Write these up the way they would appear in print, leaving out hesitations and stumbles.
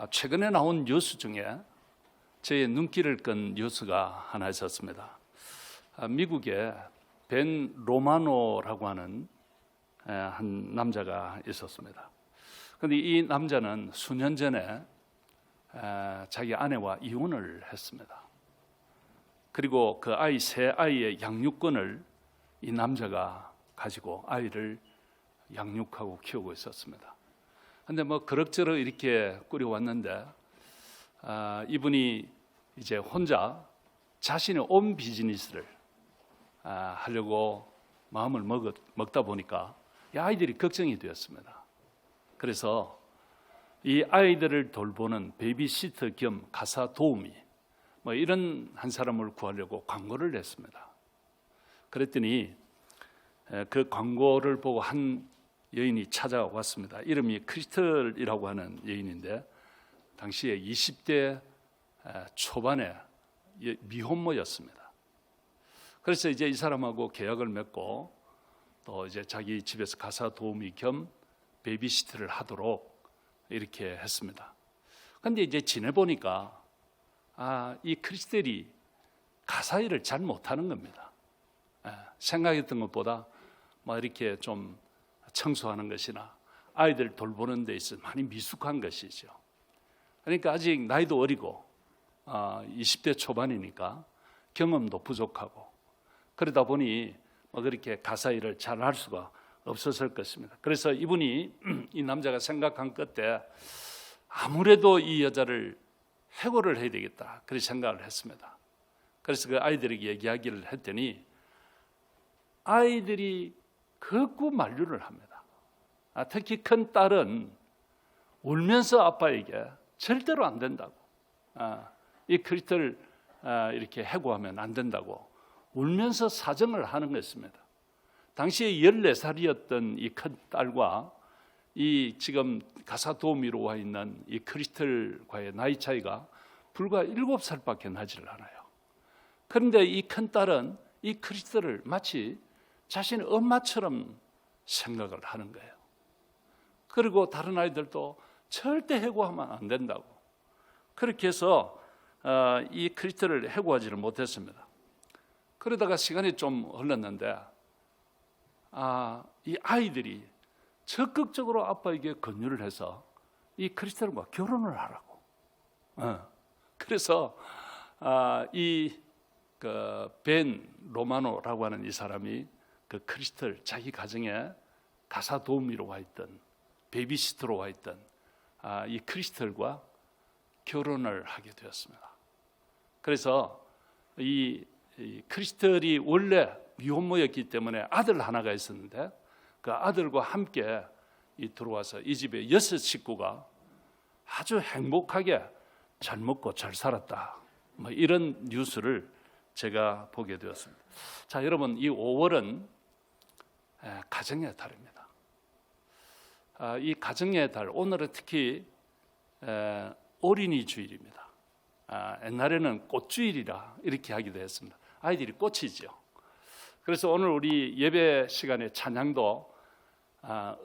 최근에 나온 뉴스 중에 제 눈길을 끈 뉴스가 하나 있었습니다. 미국에 벤 로마노라고 하는 한 남자가 있었습니다. 그런데 이 남자는 수년 전에 자기 아내와 이혼을 했습니다. 그리고 그 세 아이의 양육권을 이 남자가 가지고 아이를 양육하고 키우고 있었습니다. 그런데 그럭저럭 이렇게 꾸려왔는데 이분이 이제 혼자 자신의 온 비즈니스를 하려고 마음을 먹다 보니까 이 아이들이 걱정이 되었습니다. 그래서 이 아이들을 돌보는 베이비시터 겸 가사 도우미 이런 한 사람을 구하려고 광고를 냈습니다. 그랬더니 그 광고를 보고 한 여인이 찾아왔습니다. 이름이 크리스털이라고 하는 여인인데 당시에 20대 초반의 미혼모였습니다. 그래서 이제 이 사람하고 계약을 맺고 또 이제 자기 집에서 가사 도우미 겸 베이비시터를 하도록 이렇게 했습니다. 그런데 이제 지내보니까 이 크리스텔이 가사 일을 잘 못하는 겁니다. 생각했던 것보다 이렇게 좀 청소하는 것이나 아이들 돌보는 데 있어 많이 미숙한 것이죠. 그러니까 아직 나이도 어리고 20대 초반이니까 경험도 부족하고 그러다 보니 그렇게 가사 일을 잘 할 수가 없었을 것입니다. 그래서 이분이 이 남자가 생각한 끝에 아무래도 이 여자를 해고를 해야 되겠다 그렇게 생각을 했습니다. 그래서 그 아이들에게 이야기를 했더니 아이들이 극구 만류를 합니다. 특히 큰 딸은 울면서 아빠에게 절대로 안 된다고, 이 크리스털 이렇게 해고하면 안 된다고 울면서 사정을 하는 것입니다. 당시에 14살이었던 이 큰 딸과 이 지금 가사 도우미로 와 있는 이 크리스털과의 나이 차이가 불과 7살밖에 나지를 않아요. 그런데 이 큰 딸은 이 크리스털을 마치 자신의 엄마처럼 생각을 하는 거예요. 그리고 다른 아이들도 절대 해고하면 안 된다고. 그렇게 해서 이 크리스털을 해고하지를 못했습니다. 그러다가 시간이 좀 흘렀는데 이 아이들이 적극적으로 아빠에게 권유를 해서 이 크리스털과 결혼을 하라고. 그래서 이 벤 로마노라고 하는 이 사람이 그 크리스털 자기 가정에 가사 도우미로 와 있던 베이비시터로 와 있던 이 크리스털과 결혼을 하게 되었습니다. 그래서 이 크리스털이 원래 미혼모였기 때문에 아들 하나가 있었는데 그 아들과 함께 들어와서 이 집에 6 식구가 아주 행복하게 잘 먹고 잘 살았다. 이런 뉴스를 제가 보게 되었습니다. 자, 여러분, 이 5월은 가정의 달입니다. 이 가정의 달, 오늘은 특히 어린이 주일입니다. 옛날에는 꽃주일이라 이렇게 하기도 했습니다. 아이들이 꽃이죠. 그래서 오늘 우리 예배 시간에 찬양도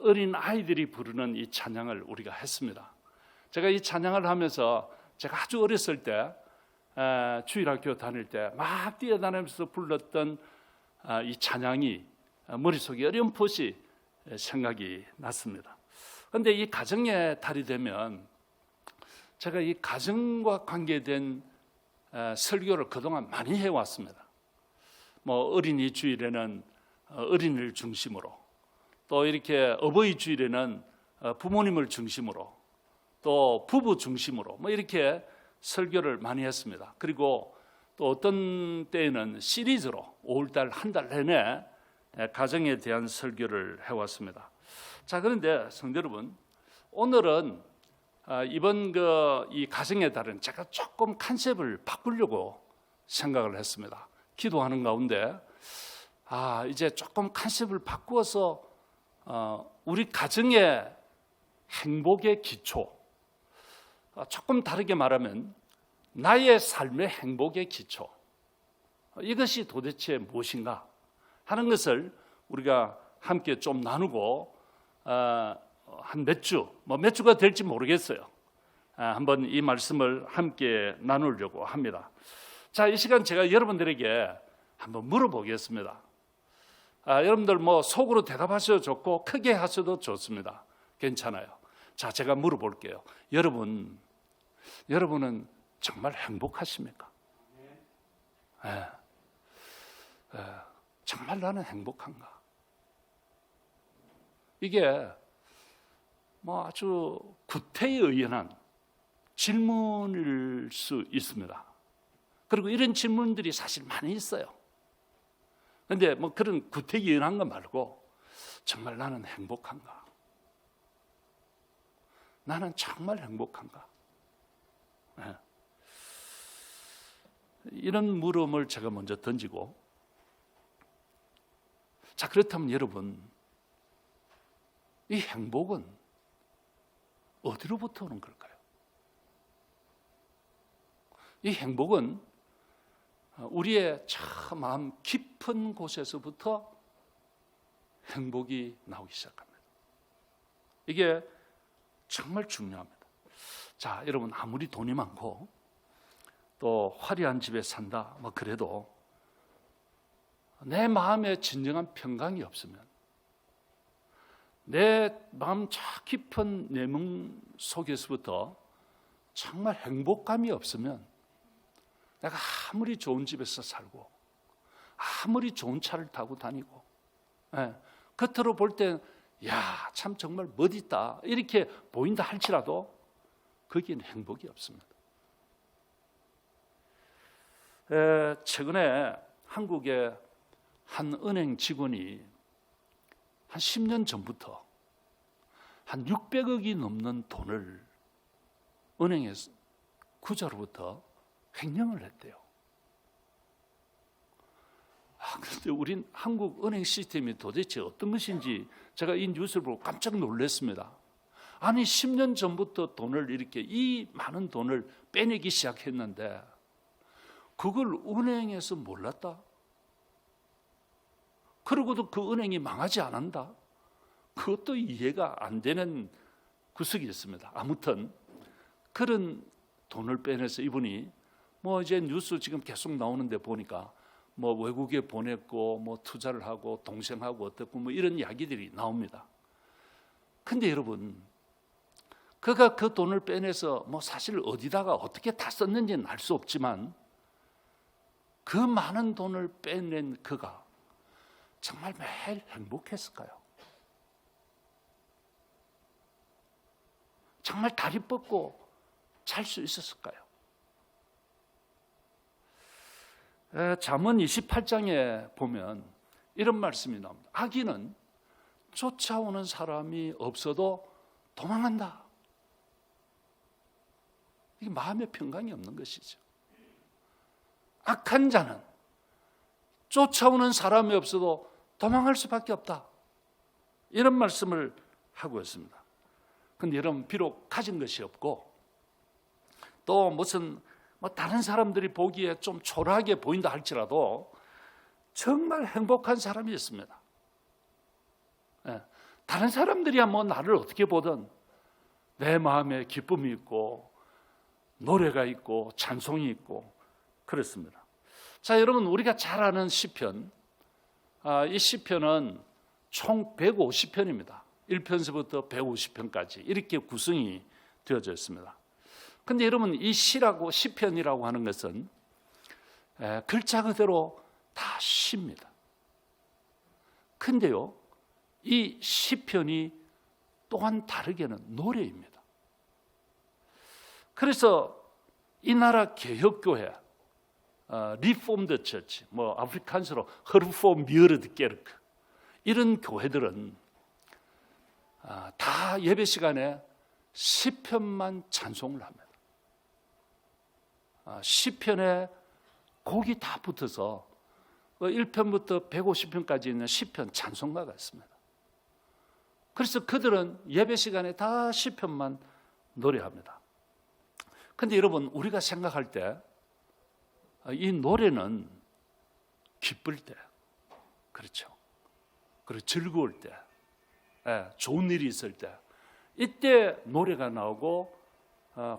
어린 아이들이 부르는 이 찬양을 우리가 했습니다. 제가 이 찬양을 하면서 제가 아주 어렸을 때 주일학교 다닐 때 막 뛰어다니면서 불렀던 이 찬양이 머릿속에 어렴풋이 생각이 났습니다. 그런데 이 가정의 달이 되면 제가 이 가정과 관계된 설교를 그동안 많이 해왔습니다. 어린이 주일에는 어린이를 중심으로, 또 이렇게 어버이 주일에는 부모님을 중심으로, 또 부부 중심으로 이렇게 설교를 많이 했습니다. 그리고 또 어떤 때에는 시리즈로 5월달 한 달 내내 가정에 대한 설교를 해왔습니다. 자, 그런데 성도 여러분, 오늘은 이번 이 가정의 달은 제가 조금 컨셉을 바꾸려고 생각을 했습니다. 기도하는 가운데 이제 조금 컨셉을 바꾸어서 우리 가정의 행복의 기초, 조금 다르게 말하면 나의 삶의 행복의 기초, 이것이 도대체 무엇인가 하는 것을 우리가 함께 좀 나누고 한 몇 주가 될지 모르겠어요. 한번 이 말씀을 함께 나누려고 합니다. 자, 이 시간 제가 여러분들에게 한번 물어보겠습니다. 여러분들 뭐 속으로 대답하셔도 좋고 크게 하셔도 좋습니다. 괜찮아요. 자, 제가 물어볼게요. 여러분은 정말 행복하십니까? 정말 나는 행복한가? 이게 뭐 아주 구태의연한 질문일 수 있습니다. 그리고 이런 질문들이 사실 많이 있어요. 그런데 뭐 그런 구태의연한 거 말고 정말 나는 행복한가? 나는 정말 행복한가? 이런 물음을 제가 먼저 던지고, 자, 그렇다면 여러분, 이 행복은 어디로부터 오는 걸까요? 이 행복은 우리의 저 마음 깊은 곳에서부터 행복이 나오기 시작합니다. 이게 정말 중요합니다. 자, 여러분, 아무리 돈이 많고 또 화려한 집에 산다, 뭐 그래도 내 마음에 진정한 평강이 없으면, 내 마음 저 깊은 내면 속에서부터 정말 행복감이 없으면, 내가 아무리 좋은 집에서 살고 아무리 좋은 차를 타고 다니고 겉으로 볼 땐 야, 참 정말 멋있다 이렇게 보인다 할지라도 거기에는 행복이 없습니다. 최근에 한국의 한 은행 직원이 한 10년 전부터 한 600억이 넘는 돈을 은행의 구자로부터 횡령을 했대요. 그런데 우린 한국 은행 시스템이 도대체 어떤 것인지 제가 이 뉴스를 보고 깜짝 놀랐습니다. 아니 10년 전부터 돈을 이렇게 이 많은 돈을 빼내기 시작했는데 그걸 은행에서 몰랐다? 그러고도 그 은행이 망하지 않았다? 그것도 이해가 안 되는 구석이 있습니다. 아무튼 그런 돈을 빼내서 이분이 뭐 이제 뉴스 지금 계속 나오는데 보니까 뭐 외국에 보냈고 뭐 투자를 하고 동생하고 어떻고 뭐 이런 이야기들이 나옵니다. 근데 여러분, 그가 그 돈을 빼내서 뭐 사실 어디다가 어떻게 다 썼는지는 알 수 없지만 그 많은 돈을 빼낸 그가 정말 매일 행복했을까요? 정말 다리 뻗고 잘 수 있었을까요? 잠언 28장에 보면 이런 말씀이 나옵니다. 악인은 쫓아오는 사람이 없어도 도망한다. 이게 마음의 평강이 없는 것이죠. 악한 자는 쫓아오는 사람이 없어도 도망할 수밖에 없다. 이런 말씀을 하고 있습니다. 그런데 여러분, 비록 가진 것이 없고 또 무슨 뭐 다른 사람들이 보기에 좀 초라하게 보인다 할지라도 정말 행복한 사람이 있습니다. 다른 사람들이야 뭐 나를 어떻게 보든 내 마음에 기쁨이 있고 노래가 있고 찬송이 있고 그렇습니다. 자, 여러분, 우리가 잘 아는 시편, 이 시편은 총 150편입니다. 1편서부터 150편까지 이렇게 구성이 되어져 있습니다. 그런데 여러분, 이 시라고 시편이라고 하는 것은 글자 그대로 다 시입니다. 근데요, 이 시편이 또한 다르게는 노래입니다. 그래서 이 나라 개혁교회, 리폼드 처치, 뭐 아프리칸스로 허르포미르드 게르크, 이런 교회들은 다 예배 시간에 시편만 찬송을 합니다. 시편에 곡이 다 붙어서 1편부터 150편까지 있는 시편 찬송가가 있습니다. 그래서 그들은 예배 시간에 다 시편만 노래합니다. 그런데 여러분, 우리가 생각할 때 이 노래는 기쁠 때, 그렇죠. 그리고 즐거울 때, 좋은 일이 있을 때, 이때 노래가 나오고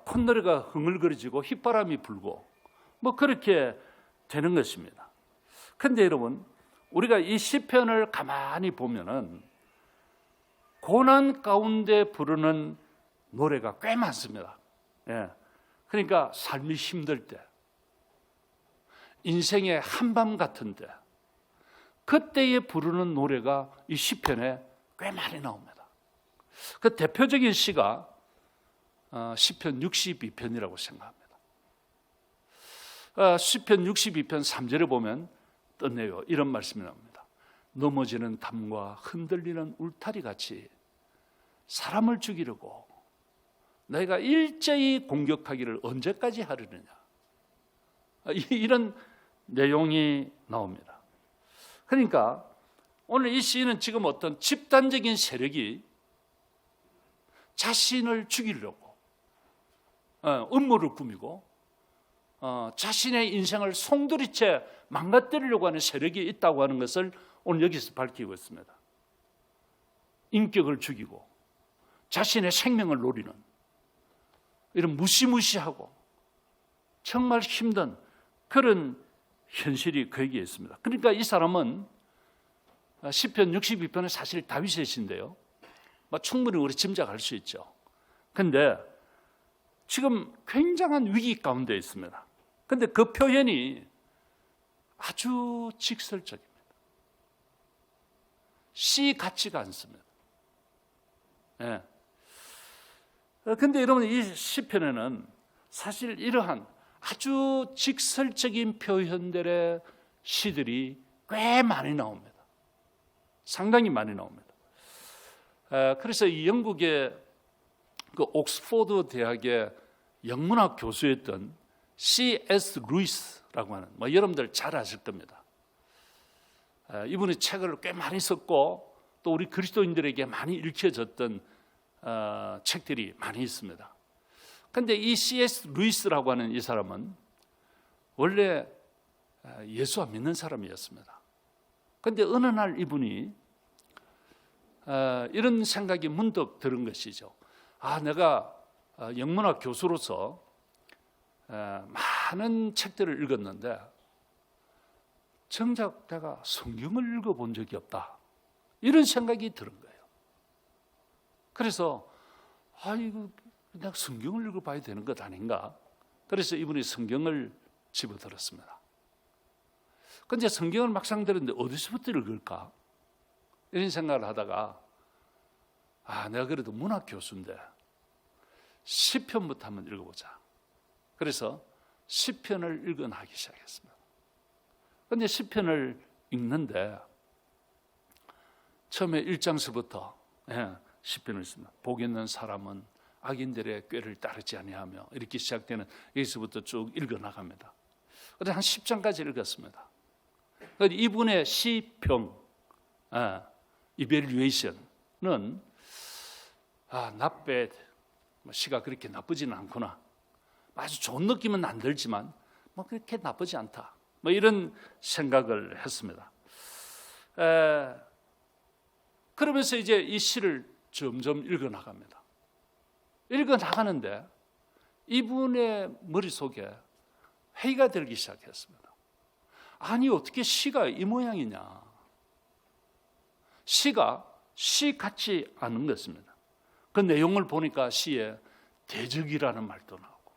콧노래가 흥얼거려지고 휘바람이 불고 뭐 그렇게 되는 것입니다. 그런데 여러분, 우리가 이 시편을 가만히 보면은 고난 가운데 부르는 노래가 꽤 많습니다. 예. 그러니까 삶이 힘들 때, 인생의 한밤 같은 때, 그때에 부르는 노래가 이 시편에 꽤 많이 나옵니다. 그 대표적인 시가 시편 62편이라고 생각합니다. 시편 62편 3절에 보면 떴네요. 이런 말씀이 나옵니다. 넘어지는 담과 흔들리는 울타리 같이 사람을 죽이려고 너희가 일제히 공격하기를 언제까지 하려느냐. 이런 내용이 나옵니다. 그러니까 오늘 이 시인은 지금 어떤 집단적인 세력이 자신을 죽이려고 음모를 꾸미고 자신의 인생을 송두리째 망가뜨리려고 하는 세력이 있다고 하는 것을 오늘 여기서 밝히고 있습니다. 인격을 죽이고 자신의 생명을 노리는 이런 무시무시하고 정말 힘든 그런 현실이 그에게 있습니다. 그러니까 이 사람은 시편 62편은 사실 다윗의 시인데요. 충분히 우리 짐작할 수 있죠. 그런데 지금 굉장한 위기 가운데 있습니다. 그런데 그 표현이 아주 직설적입니다. 시 같지가 않습니다. 예. 그런데 여러분, 이 시편에는 사실 이러한 아주 직설적인 표현들의 시들이 꽤 많이 나옵니다. 상당히 많이 나옵니다. 그래서 이 영국의 그 옥스포드 대학의 영문학 교수였던 C.S. 루이스라고 하는, 여러분들 잘 아실 겁니다. 이분이 책을 꽤 많이 썼고 또 우리 그리스도인들에게 많이 읽혀졌던 책들이 많이 있습니다. 그런데 이 C.S. 루이스라고 하는 이 사람은 원래 예수 안 믿는 사람이었습니다. 그런데 어느 날 이분이 이런 생각이 문득 들은 것이죠. 내가 영문학 교수로서 많은 책들을 읽었는데 정작 내가 성경을 읽어본 적이 없다. 이런 생각이 들은 거예요. 그래서 이거 내가 성경을 읽어봐야 되는 것 아닌가. 그래서 이분이 성경을 집어들었습니다. 그런데 성경을 막상 들었는데 어디서부터 읽을까? 이런 생각을 하다가 내가 그래도 문학 교수인데 시편부터 한번 읽어보자. 그래서 시편을 읽어나기 시작했습니다. 그런데 시편을 읽는데 처음에 1장서부터 시편을 읽습니다. 복 있는 사람은 악인들의 꾀를 따르지 아니하며 이렇게 시작되는 여기서부터 쭉 읽어나갑니다. 그래서 한 10장까지 읽었습니다. 이분의 시평, 이벨리에이션은 시가 그렇게 나쁘지는 않구나. 아주 좋은 느낌은 안 들지만 그렇게 나쁘지 않다. 이런 생각을 했습니다. 그러면서 이제 이 시를 점점 읽어나갑니다. 읽어나가는데 이분의 머릿속에 회의가 들기 시작했습니다. 아니 어떻게 시가 이 모양이냐. 시가 시 같지 않은 것입니다. 그 내용을 보니까 시에 대적이라는 말도 나오고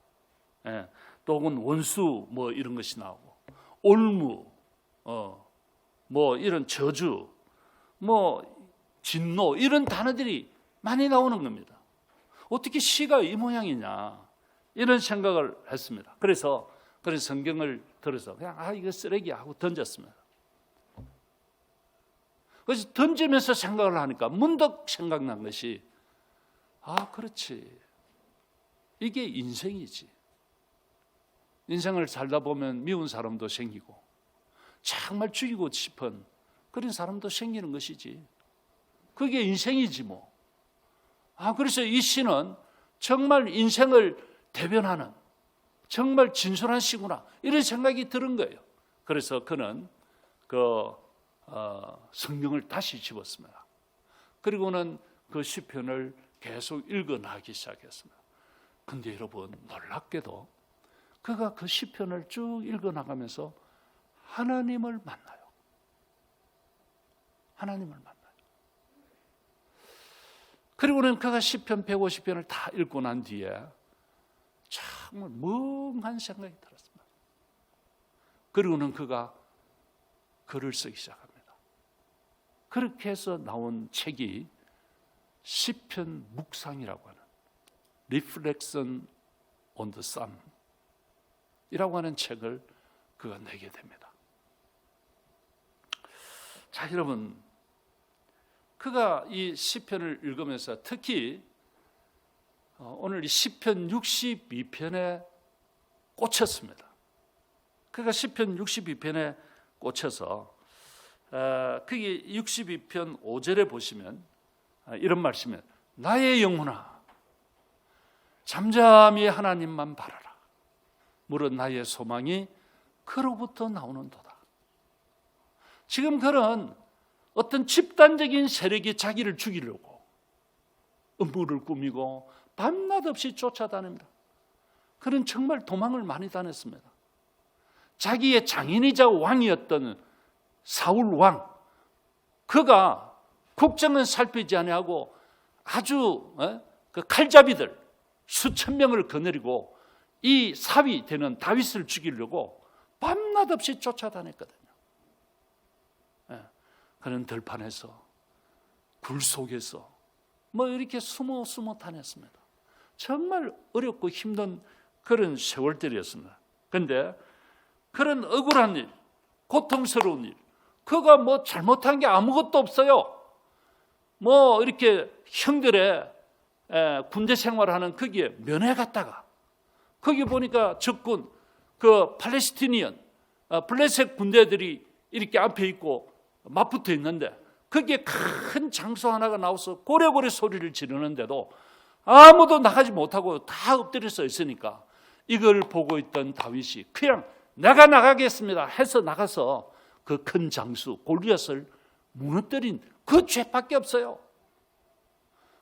또 혹은 원수 이런 것이 나오고 올무 이런 저주 진노 이런 단어들이 많이 나오는 겁니다. 어떻게 시가 이 모양이냐 이런 생각을 했습니다. 그래서 성경을 들어서 그냥 이거 쓰레기야 하고 던졌습니다. 그래서 던지면서 생각을 하니까 문득 생각난 것이 그렇지. 이게 인생이지. 인생을 살다 보면 미운 사람도 생기고 정말 죽이고 싶은 그런 사람도 생기는 것이지. 그게 인생이지 뭐. 그래서 이 시는 정말 인생을 대변하는 정말 진솔한 시구나 이런 생각이 드는 거예요. 그래서 그는 성경을 다시 집었습니다. 그리고는 그 시편을 계속 읽어나가기 시작했습니다. 근데 여러분 놀랍게도 그가 그 시편을 쭉 읽어나가면서 하나님을 만나요. 하나님을 만나요. 그리고는 그가 시편 150편을 다 읽고 난 뒤에 정말 멍한 생각이 들었습니다. 그리고는 그가 글을 쓰기 시작합니다. 그렇게 해서 나온 책이 시편 묵상이라고 하는 Reflection on the Psalm 이라고 하는 책을 그가 내게 됩니다. 자, 여러분, 그가 이 시편을 읽으면서 특히 오늘 이 시편 62편에 꽂혔습니다. 그가 시편 62편에 꽂혀서 그게 62편 5절에 보시면 이런 말씀이에요. 나의 영혼아 잠잠히 하나님만 바라라. 물은 나의 소망이 그로부터 나오는도다. 지금 그런 어떤 집단적인 세력이 자기를 죽이려고 음모를 꾸미고 밤낮 없이 쫓아다닙니다. 그는 정말 도망을 많이 다녔습니다. 자기의 장인이자 왕이었던 사울 왕, 그가 국정은 살피지 아니하고 아주 그 칼잡이들 수천 명을 거느리고 이 사위 되는 다윗을 죽이려고 밤낮 없이 쫓아다녔거든요. 그는 들판에서 굴 속에서 뭐 이렇게 숨어 다녔습니다. 정말 어렵고 힘든 그런 세월들이었습니다. 그런데 그런 억울한 일, 고통스러운 일, 그가 뭐 잘못한 게 아무것도 없어요. 뭐 이렇게 형들의 군대 생활하는 거기에 면회 갔다가 거기 보니까 적군 그 팔레스티니언 블레셋 군대들이 이렇게 앞에 있고 맞붙어 있는데 거기에 큰 장소 하나가 나와서 고래고래 소리를 지르는데도 아무도 나가지 못하고 다 엎드려 서 있으니까 이걸 보고 있던 다윗이 그냥 내가 나가겠습니다 해서 나가서 그 큰 장수 골리앗을 무너뜨린 그 죄밖에 없어요.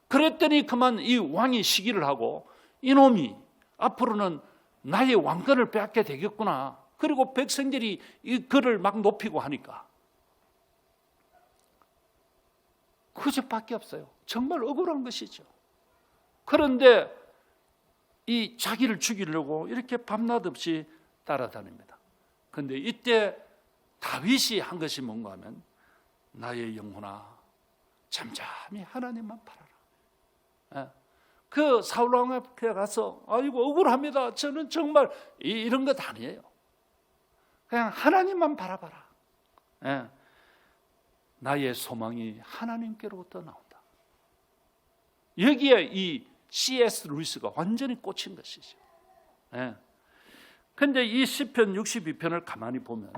그랬더니 그만 이 왕이 시기를 하고 이놈이 앞으로는 나의 왕권을 빼앗게 되겠구나. 그리고 백성들이 이 그를 막 높이고 하니까 그 죄밖에 없어요. 정말 억울한 것이죠. 그런데 이 자기를 죽이려고 이렇게 밤낮 없이 따라다닙니다. 그런데 이때 다윗이 한 것이 뭔가 하면 나의 영혼아 잠잠히 하나님만 바라라. 그 사울 왕 앞에 가서 아이고 억울합니다. 저는 정말 이런 것 아니에요. 그냥 하나님만 바라봐라. 나의 소망이 하나님께로부터 나온다. 여기에 이 C.S. 루이스가 완전히 꽂힌 것이죠. 그런데 이 시편 62편을 가만히 보면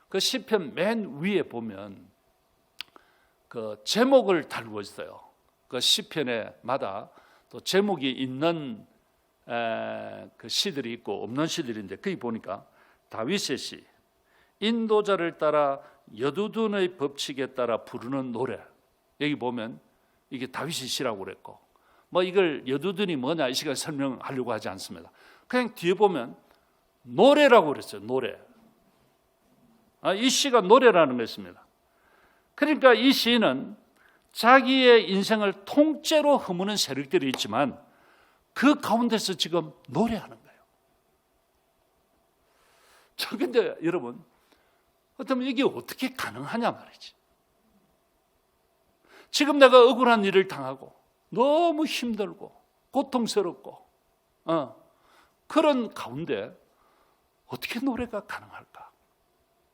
그 시편 맨 위에 보면 그 제목을 달고 있어요. 그 시편에마다 또 제목이 있는 그 시들이 있고 없는 시들인데 거기 보니까 다윗의 시, 인도자를 따라 여두둔의 법칙에 따라 부르는 노래. 여기 보면 이게 다윗의 시라고 그랬고 뭐 이걸 여두둔이 뭐냐 이 시간에 설명하려고 하지 않습니다. 그냥 뒤에 보면 노래라고 그랬어요. 노래. 이 시가 노래라는 것입니다. 그러니까 이 시는 자기의 인생을 통째로 허무는 세력들이 있지만 그 가운데서 지금 노래하는 거예요. 그런데 여러분 그렇다면 이게 어떻게 가능하냐 말이지. 지금 내가 억울한 일을 당하고 너무 힘들고 고통스럽고 그런 가운데 어떻게 노래가 가능할까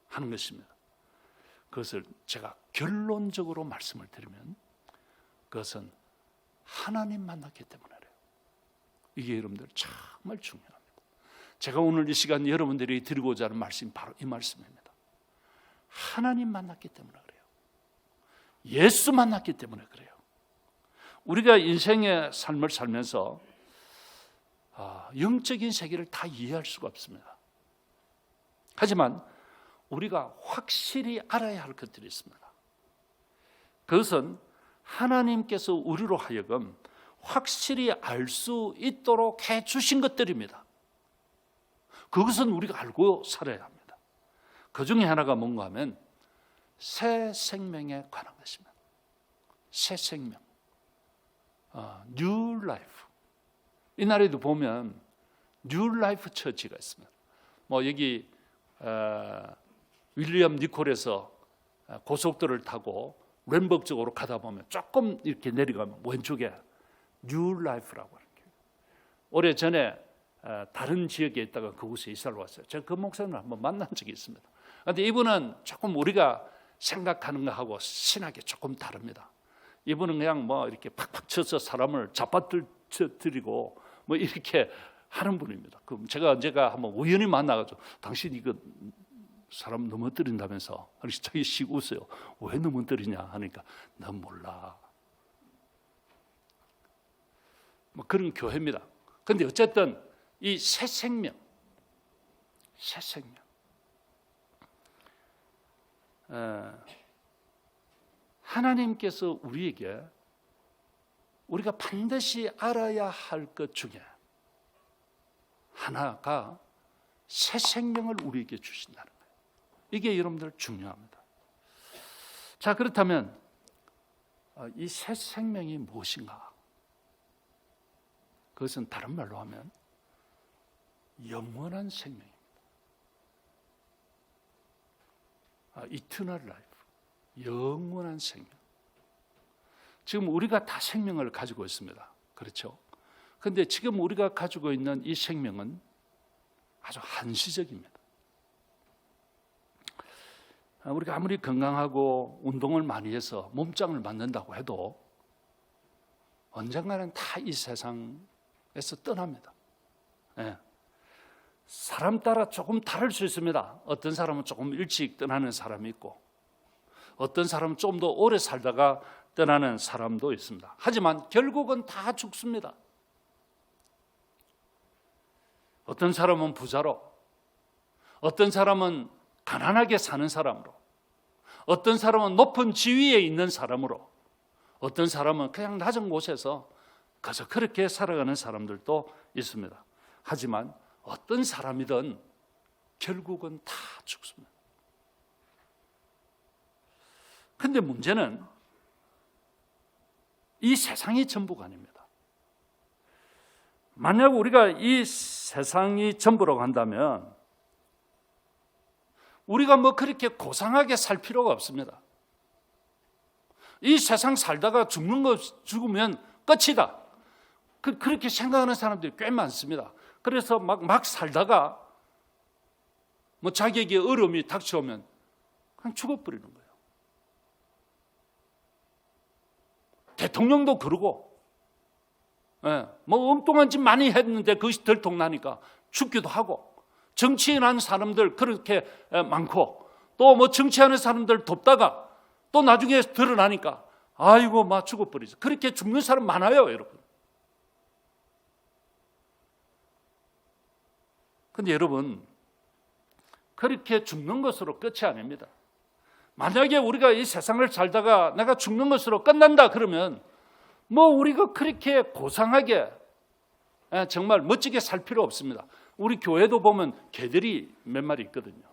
하는 것입니다. 그것을 제가 결론적으로 말씀을 드리면 그것은 하나님 만났기 때문에 그래요. 이게 여러분들 정말 중요합니다. 제가 오늘 이 시간 여러분들이 드리고자 하는 말씀이 바로 이 말씀입니다. 하나님 만났기 때문에 그래요. 예수 만났기 때문에 그래요. 우리가 인생의 삶을 살면서 영적인 세계를 다 이해할 수가 없습니다. 하지만 우리가 확실히 알아야 할 것들이 있습니다. 그것은 하나님께서 우리로 하여금 확실히 알 수 있도록 해 주신 것들입니다. 그것은 우리가 알고 살아야 합니다. 그 중에 하나가 뭔가 하면 새 생명에 관한 것입니다. 새 생명, New Life. 이 나라에도 보면 New Life 처치가 있습니다. 뭐 여기 윌리엄 니콜에서 고속도로를 타고 램버그 쪽으로 가다 보면 조금 이렇게 내려가면 왼쪽에 New Life라고 하는 게 오래 전에 다른 지역에 있다가 그곳에 이사를 왔어요. 제가 그 목사님을 한번 만난 적이 있습니다. 그런데 이분은 조금 우리가 생각하는 거하고 신학이 조금 다릅니다. 이분은 그냥 뭐 이렇게 팍팍 쳐서 사람을 잡아들이고 뭐 이렇게 하는 분입니다. 그럼 제가 언제가 한번 우연히 만나가지고 당신 이거 사람 넘어뜨린다면서 자기 씩 웃어요. 왜 넘어뜨리냐 하니까 난 몰라. 뭐 그런 교회입니다. 그런데 어쨌든 이 새 생명, 하나님께서 우리에게 우리가 반드시 알아야 할 것 중에 하나가 새 생명을 우리에게 주신다는 거예요. 이게 여러분들 중요합니다. 자, 그렇다면 이 새 생명이 무엇인가? 그것은 다른 말로 하면 영원한 생명입니다. Eternal life, 영원한 생명. 지금 우리가 다 생명을 가지고 있습니다. 그렇죠? 그런데 지금 우리가 가지고 있는 이 생명은 아주 한시적입니다. 우리가 아무리 건강하고 운동을 많이 해서 몸짱을 만든다고 해도 언젠가는 다 이 세상에서 떠납니다. 네. 사람 따라 조금 다를 수 있습니다. 어떤 사람은 조금 일찍 떠나는 사람이 있고 어떤 사람은 좀 더 오래 살다가 떠나는 사람도 있습니다. 하지만 결국은 다 죽습니다. 어떤 사람은 부자로, 어떤 사람은 가난하게 사는 사람으로, 어떤 사람은 높은 지위에 있는 사람으로, 어떤 사람은 그냥 낮은 곳에서 그저 그렇게 살아가는 사람들도 있습니다. 하지만 어떤 사람이든 결국은 다 죽습니다. 그런데 문제는 이 세상이 전부가 아닙니다. 만약 우리가 이 세상이 전부라고 한다면 우리가 뭐 그렇게 고상하게 살 필요가 없습니다. 이 세상 살다가 죽으면 끝이다. 그렇게 생각하는 사람들이 꽤 많습니다. 그래서 막 살다가 뭐 자기에게 어려움이 닥쳐오면 그냥 죽어버리는 거예요. 대통령도 그러고, 뭐 엉뚱한 짓 많이 했는데 그것이 들통나니까 죽기도 하고, 정치인한 사람들 그렇게 많고, 또 뭐 정치하는 사람들 돕다가 또 나중에 드러나니까 아이고 막 죽어버리죠. 그렇게 죽는 사람 많아요, 여러분. 근데 여러분, 그렇게 죽는 것으로 끝이 아닙니다. 만약에 우리가 이 세상을 살다가 내가 죽는 것으로 끝난다 그러면 뭐 우리가 그렇게 고상하게 정말 멋지게 살 필요 없습니다. 우리 교회도 보면 개들이 몇 마리 있거든요.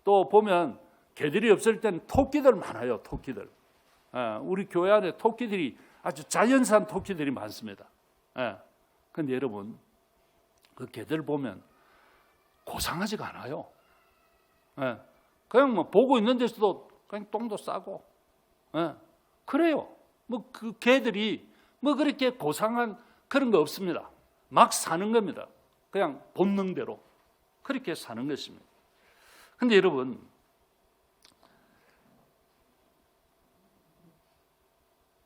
또 보면 개들이 없을 땐 토끼들 많아요. 토끼들. 우리 교회 안에 토끼들이 아주 자연산 토끼들이 많습니다. 그런데 여러분, 그 개들 보면 고상하지가 않아요. 그냥 뭐 보고 있는 데서도 그냥 똥도 싸고, 그래요. 뭐 그 개들이 뭐 그렇게 고상한 그런 거 없습니다. 막 사는 겁니다. 그냥 본능대로 그렇게 사는 것입니다. 그런데 여러분,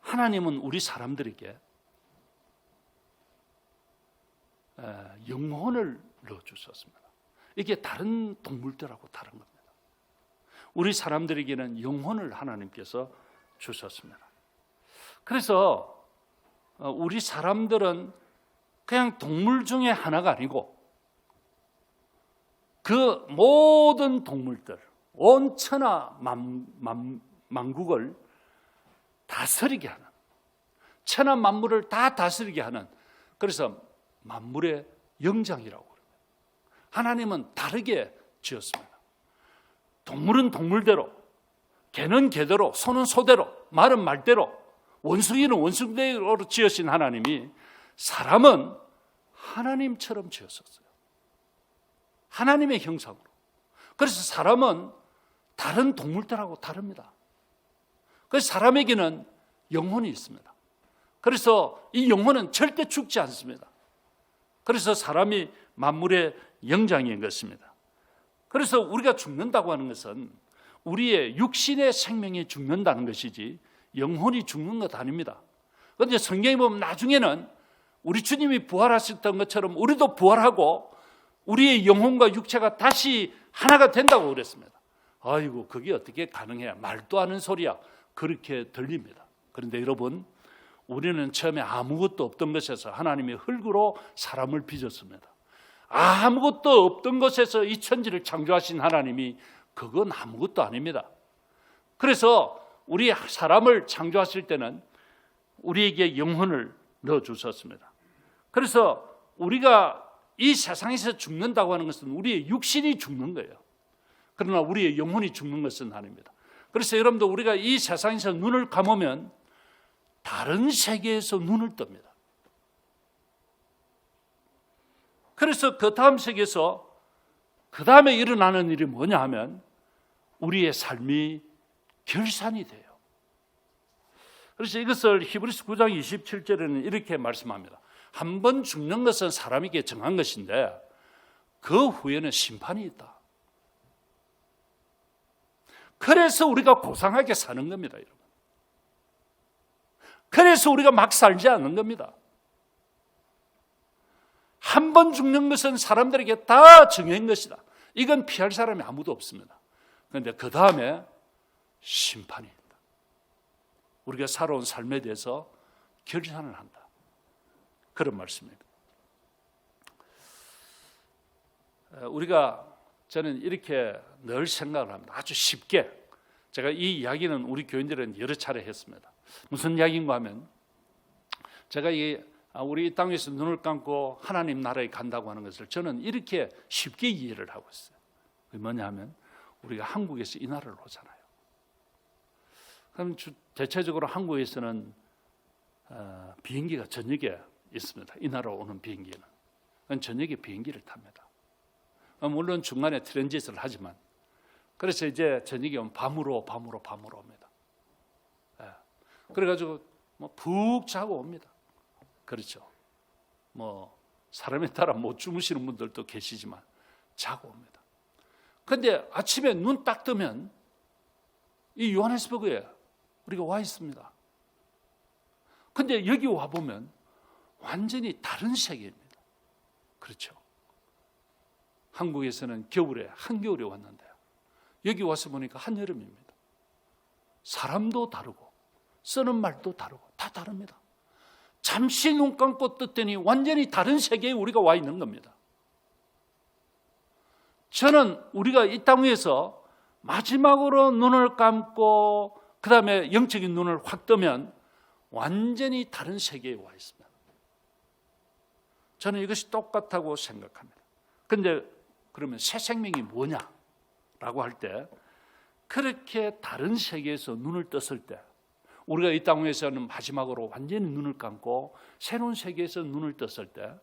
하나님은 우리 사람들에게 영혼을 넣어주셨습니다. 이게 다른 동물들하고 다른 겁니다. 우리 사람들에게는 영혼을 하나님께서 주셨습니다. 그래서 우리 사람들은 그냥 동물 중에 하나가 아니고 그 모든 동물들, 온 천하 만국을 다스리게 하는, 천하 만물을 다 다스리게 하는, 그래서 만물의 영장이라고 그래요. 하나님은 다르게 지었습니다. 동물은 동물대로, 개는 개대로, 소는 소대로, 말은 말대로, 원숭이는 원숭이대로 지으신 하나님이 사람은 하나님처럼 지었었어요. 하나님의 형상으로. 그래서 사람은 다른 동물들하고 다릅니다. 그래서 사람에게는 영혼이 있습니다. 그래서 이 영혼은 절대 죽지 않습니다. 그래서 사람이 만물의 영장인 것입니다. 그래서 우리가 죽는다고 하는 것은 우리의 육신의 생명이 죽는다는 것이지 영혼이 죽는 것 아닙니다. 그런데 성경에 보면 나중에는 우리 주님이 부활하셨던 것처럼 우리도 부활하고 우리의 영혼과 육체가 다시 하나가 된다고 그랬습니다. 아이고, 그게 어떻게 가능해? 말도 안 하는 소리야. 그렇게 들립니다. 그런데 여러분, 우리는 처음에 아무것도 없던 것에서 하나님의 흙으로 사람을 빚었습니다. 아무것도 없던 것에서 이 천지를 창조하신 하나님이 그건 아무것도 아닙니다. 그래서 우리 사람을 창조하실 때는 우리에게 영혼을 넣어주셨습니다. 그래서 우리가 이 세상에서 죽는다고 하는 것은 우리의 육신이 죽는 거예요. 그러나 우리의 영혼이 죽는 것은 아닙니다. 그래서 여러분도 우리가 이 세상에서 눈을 감으면 다른 세계에서 눈을 뜹니다. 그래서 그 다음 세계에서 그 다음에 일어나는 일이 뭐냐 하면 우리의 삶이 결산이 돼요. 그래서 이것을 히브리서 9장 27절에는 이렇게 말씀합니다. 한 번 죽는 것은 사람에게 정한 것인데 그 후에는 심판이 있다. 그래서 우리가 고상하게 사는 겁니다, 여러분. 그래서 우리가 막 살지 않는 겁니다. 한 번 죽는 것은 사람들에게 다 정해진 것이다. 이건 피할 사람이 아무도 없습니다. 그런데 그 다음에 심판이 있다. 우리가 살아온 삶에 대해서 결산을 한다. 그런 말씀입니다. 저는 이렇게 늘 생각을 합니다. 아주 쉽게. 제가 이 이야기는 우리 교인들은 여러 차례 했습니다. 무슨 이야기인가 하면 제가 우리 땅에서 눈을 감고 하나님 나라에 간다고 하는 것을 저는 이렇게 쉽게 이해를 하고 있어요. 그게 뭐냐 하면 우리가 한국에서 이 나라를 오잖아요. 그럼 대체적으로 한국에서는 비행기가 저녁에 있습니다. 이 나라로 오는 비행기는. 저녁에 비행기를 탑니다. 물론 중간에 트랜짓을 하지만 그래서 이제 저녁에 오면 밤으로 옵니다. 그래가지고 푹 자고 옵니다. 그렇죠. 사람에 따라 못 주무시는 분들도 계시지만 자고 옵니다. 그런데 아침에 눈 딱 뜨면 이 요하네스버그에 우리가 와 있습니다. 그런데 여기 와 보면 완전히 다른 세계입니다. 그렇죠. 한국에서는 겨울에 한겨울에 왔는데 여기 와서 보니까 한여름입니다. 사람도 다르고 쓰는 말도 다르고 다 다릅니다. 잠시 눈 감고 떴더니 완전히 다른 세계에 우리가 와 있는 겁니다. 저는 우리가 이 땅 위에서 마지막으로 눈을 감고 그 다음에 영적인 눈을 확 뜨면 완전히 다른 세계에 와 있습니다. 저는 이것이 똑같다고 생각합니다. 그런데 그러면 새 생명이 뭐냐라고 할 때 그렇게 다른 세계에서 눈을 떴을 때 우리가 이 땅 위에서는 마지막으로 완전히 눈을 감고 새로운 세계에서 눈을 떴을 때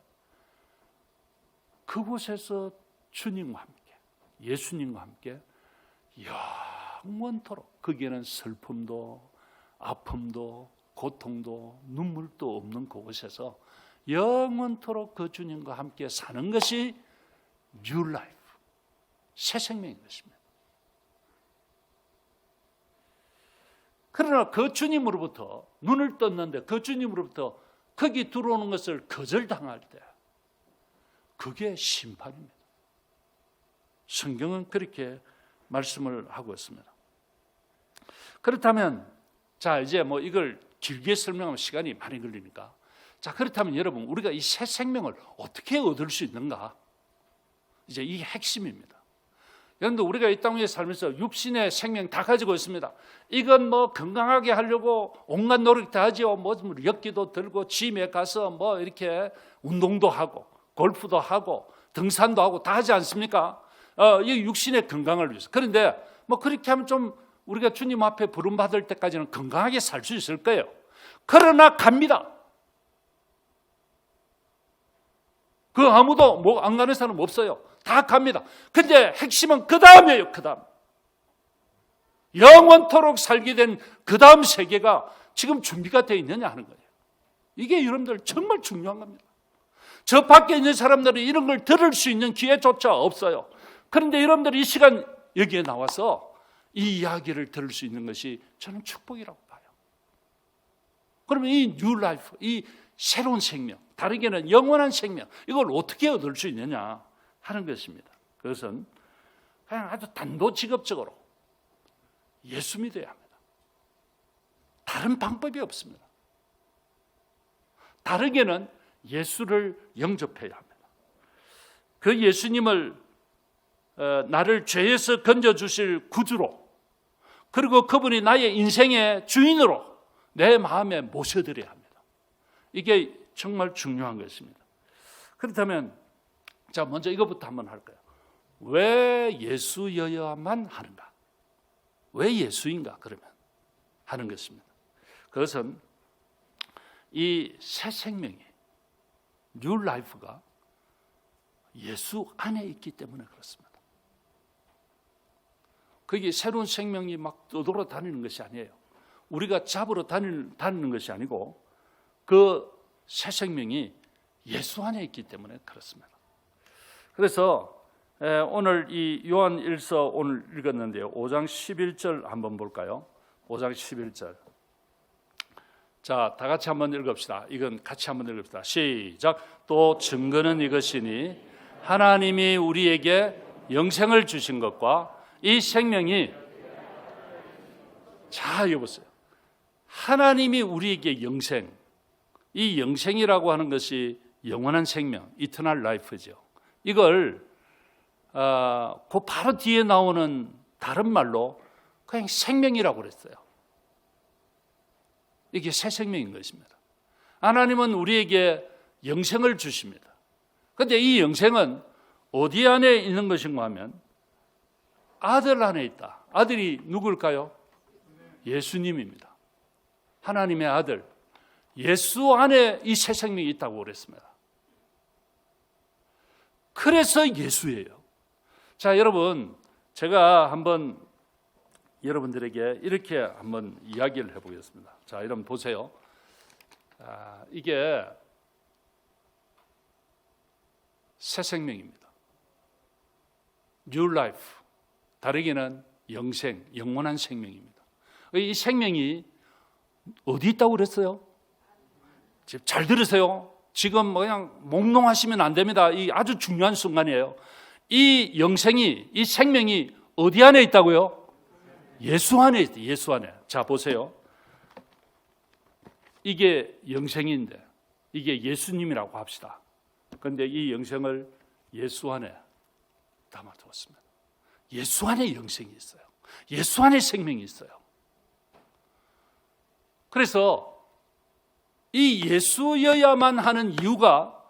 그곳에서 주님과 함께 예수님과 함께 영원토록 거기에는 슬픔도 아픔도 고통도 눈물도 없는 그곳에서 영원토록 그 주님과 함께 사는 것이 New Life, 새 생명인 것입니다. 그러나 그 주님으로부터 눈을 떴는데 그 주님으로부터 거기 들어오는 것을 거절당할 때 그게 심판입니다. 성경은 그렇게 말씀을 하고 있습니다. 그렇다면 자 이제 이걸 길게 설명하면 시간이 많이 걸리니까 자 그렇다면 여러분 우리가 이 새 생명을 어떻게 얻을 수 있는가? 이제 이게 핵심입니다. 여러분들 우리가 이 땅 위에 살면서 육신의 생명 다 가지고 있습니다. 이건 뭐 건강하게 하려고 온갖 노력 다 하죠. 뭐 엿기도 들고 짐에 가서 뭐 이렇게 운동도 하고 골프도 하고 등산도 하고 다 하지 않습니까? 이 육신의 건강을 위해서. 그런데 뭐 그렇게 하면 좀 우리가 주님 앞에 부름받을 때까지는 건강하게 살 수 있을 거예요. 그러나 갑니다. 그 아무도 뭐 안 가는 사람 없어요. 다 갑니다. 근데 핵심은 그 다음이에요. 그 다음. 영원토록 살게 된 그 다음 세계가 지금 준비가 되어 있느냐 하는 거예요. 이게 여러분들 정말 중요한 겁니다. 저 밖에 있는 사람들은 이런 걸 들을 수 있는 기회조차 없어요. 그런데 여러분들이 이 시간 여기에 나와서 이 이야기를 들을 수 있는 것이 저는 축복이라고 봐요. 그러면 이 뉴 라이프, 이 새로운 생명, 다르게는 영원한 생명, 이걸 어떻게 얻을 수 있느냐 하는 것입니다. 그것은 그냥 아주 단도직입적으로 예수 믿어야 합니다. 다른 방법이 없습니다. 다르게는 예수를 영접해야 합니다. 그 예수님을 나를 죄에서 건져주실 구주로, 그리고 그분이 나의 인생의 주인으로 내 마음에 모셔드려야 합니다. 이게 정말 중요한 것입니다. 그렇다면 자, 먼저 이것부터 한번 할까요? 왜 예수여야만 하는가? 왜 예수인가? 그러면 하는 것입니다. 그것은 이 새 생명이, 뉴 라이프가 예수 안에 있기 때문에 그렇습니다. 그게 새로운 생명이 막 떠돌아다니는 것이 아니에요. 우리가 잡으러 다니는 것이 아니고 그 새 생명이 예수 안에 있기 때문에 그렇습니다. 그래서 오늘 이 요한 1서 오늘 읽었는데요. 5장 11절 한번 볼까요? 5장 11절. 자, 다 같이 한번 읽읍시다. 이건 같이 한번 읽읍시다. 시작. 또 증거는 이것이니 하나님이 우리에게 영생을 주신 것과 이 생명이, 자, 여보세요. 하나님이 우리에게 영생, 이 영생이라고 하는 것이 영원한 생명, 이터널 라이프죠. 이걸 그 바로 뒤에 나오는 다른 말로 그냥 생명이라고 그랬어요. 이게 새 생명인 것입니다. 하나님은 우리에게 영생을 주십니다. 그런데 이 영생은 어디 안에 있는 것인가 하면 아들 안에 있다. 아들이 누굴까요? 예수님입니다. 하나님의 아들 예수 안에 이 새 생명이 있다고 그랬습니다. 그래서 예수예요. 자, 여러분, 제가 한번 여러분들에게 이렇게 한번 이야기를 해보겠습니다. 자, 여러분 보세요. 이게 새 생명입니다. New Life, 다르게는 영생, 영원한 생명입니다. 이 생명이 어디 있다고 그랬어요? 잘 들으세요. 지금 그냥 몽롱하시면 안 됩니다. 이 아주 중요한 순간이에요. 이 영생이, 이 생명이 어디 안에 있다고요? 예수 안에 있다. 예수 안에. 자, 보세요. 이게 영생인데 이게 예수님이라고 합시다. 그런데 이 영생을 예수 안에 담아두었습니다. 예수 안에 영생이 있어요. 예수 안에 생명이 있어요. 그래서 이 예수여야만 하는 이유가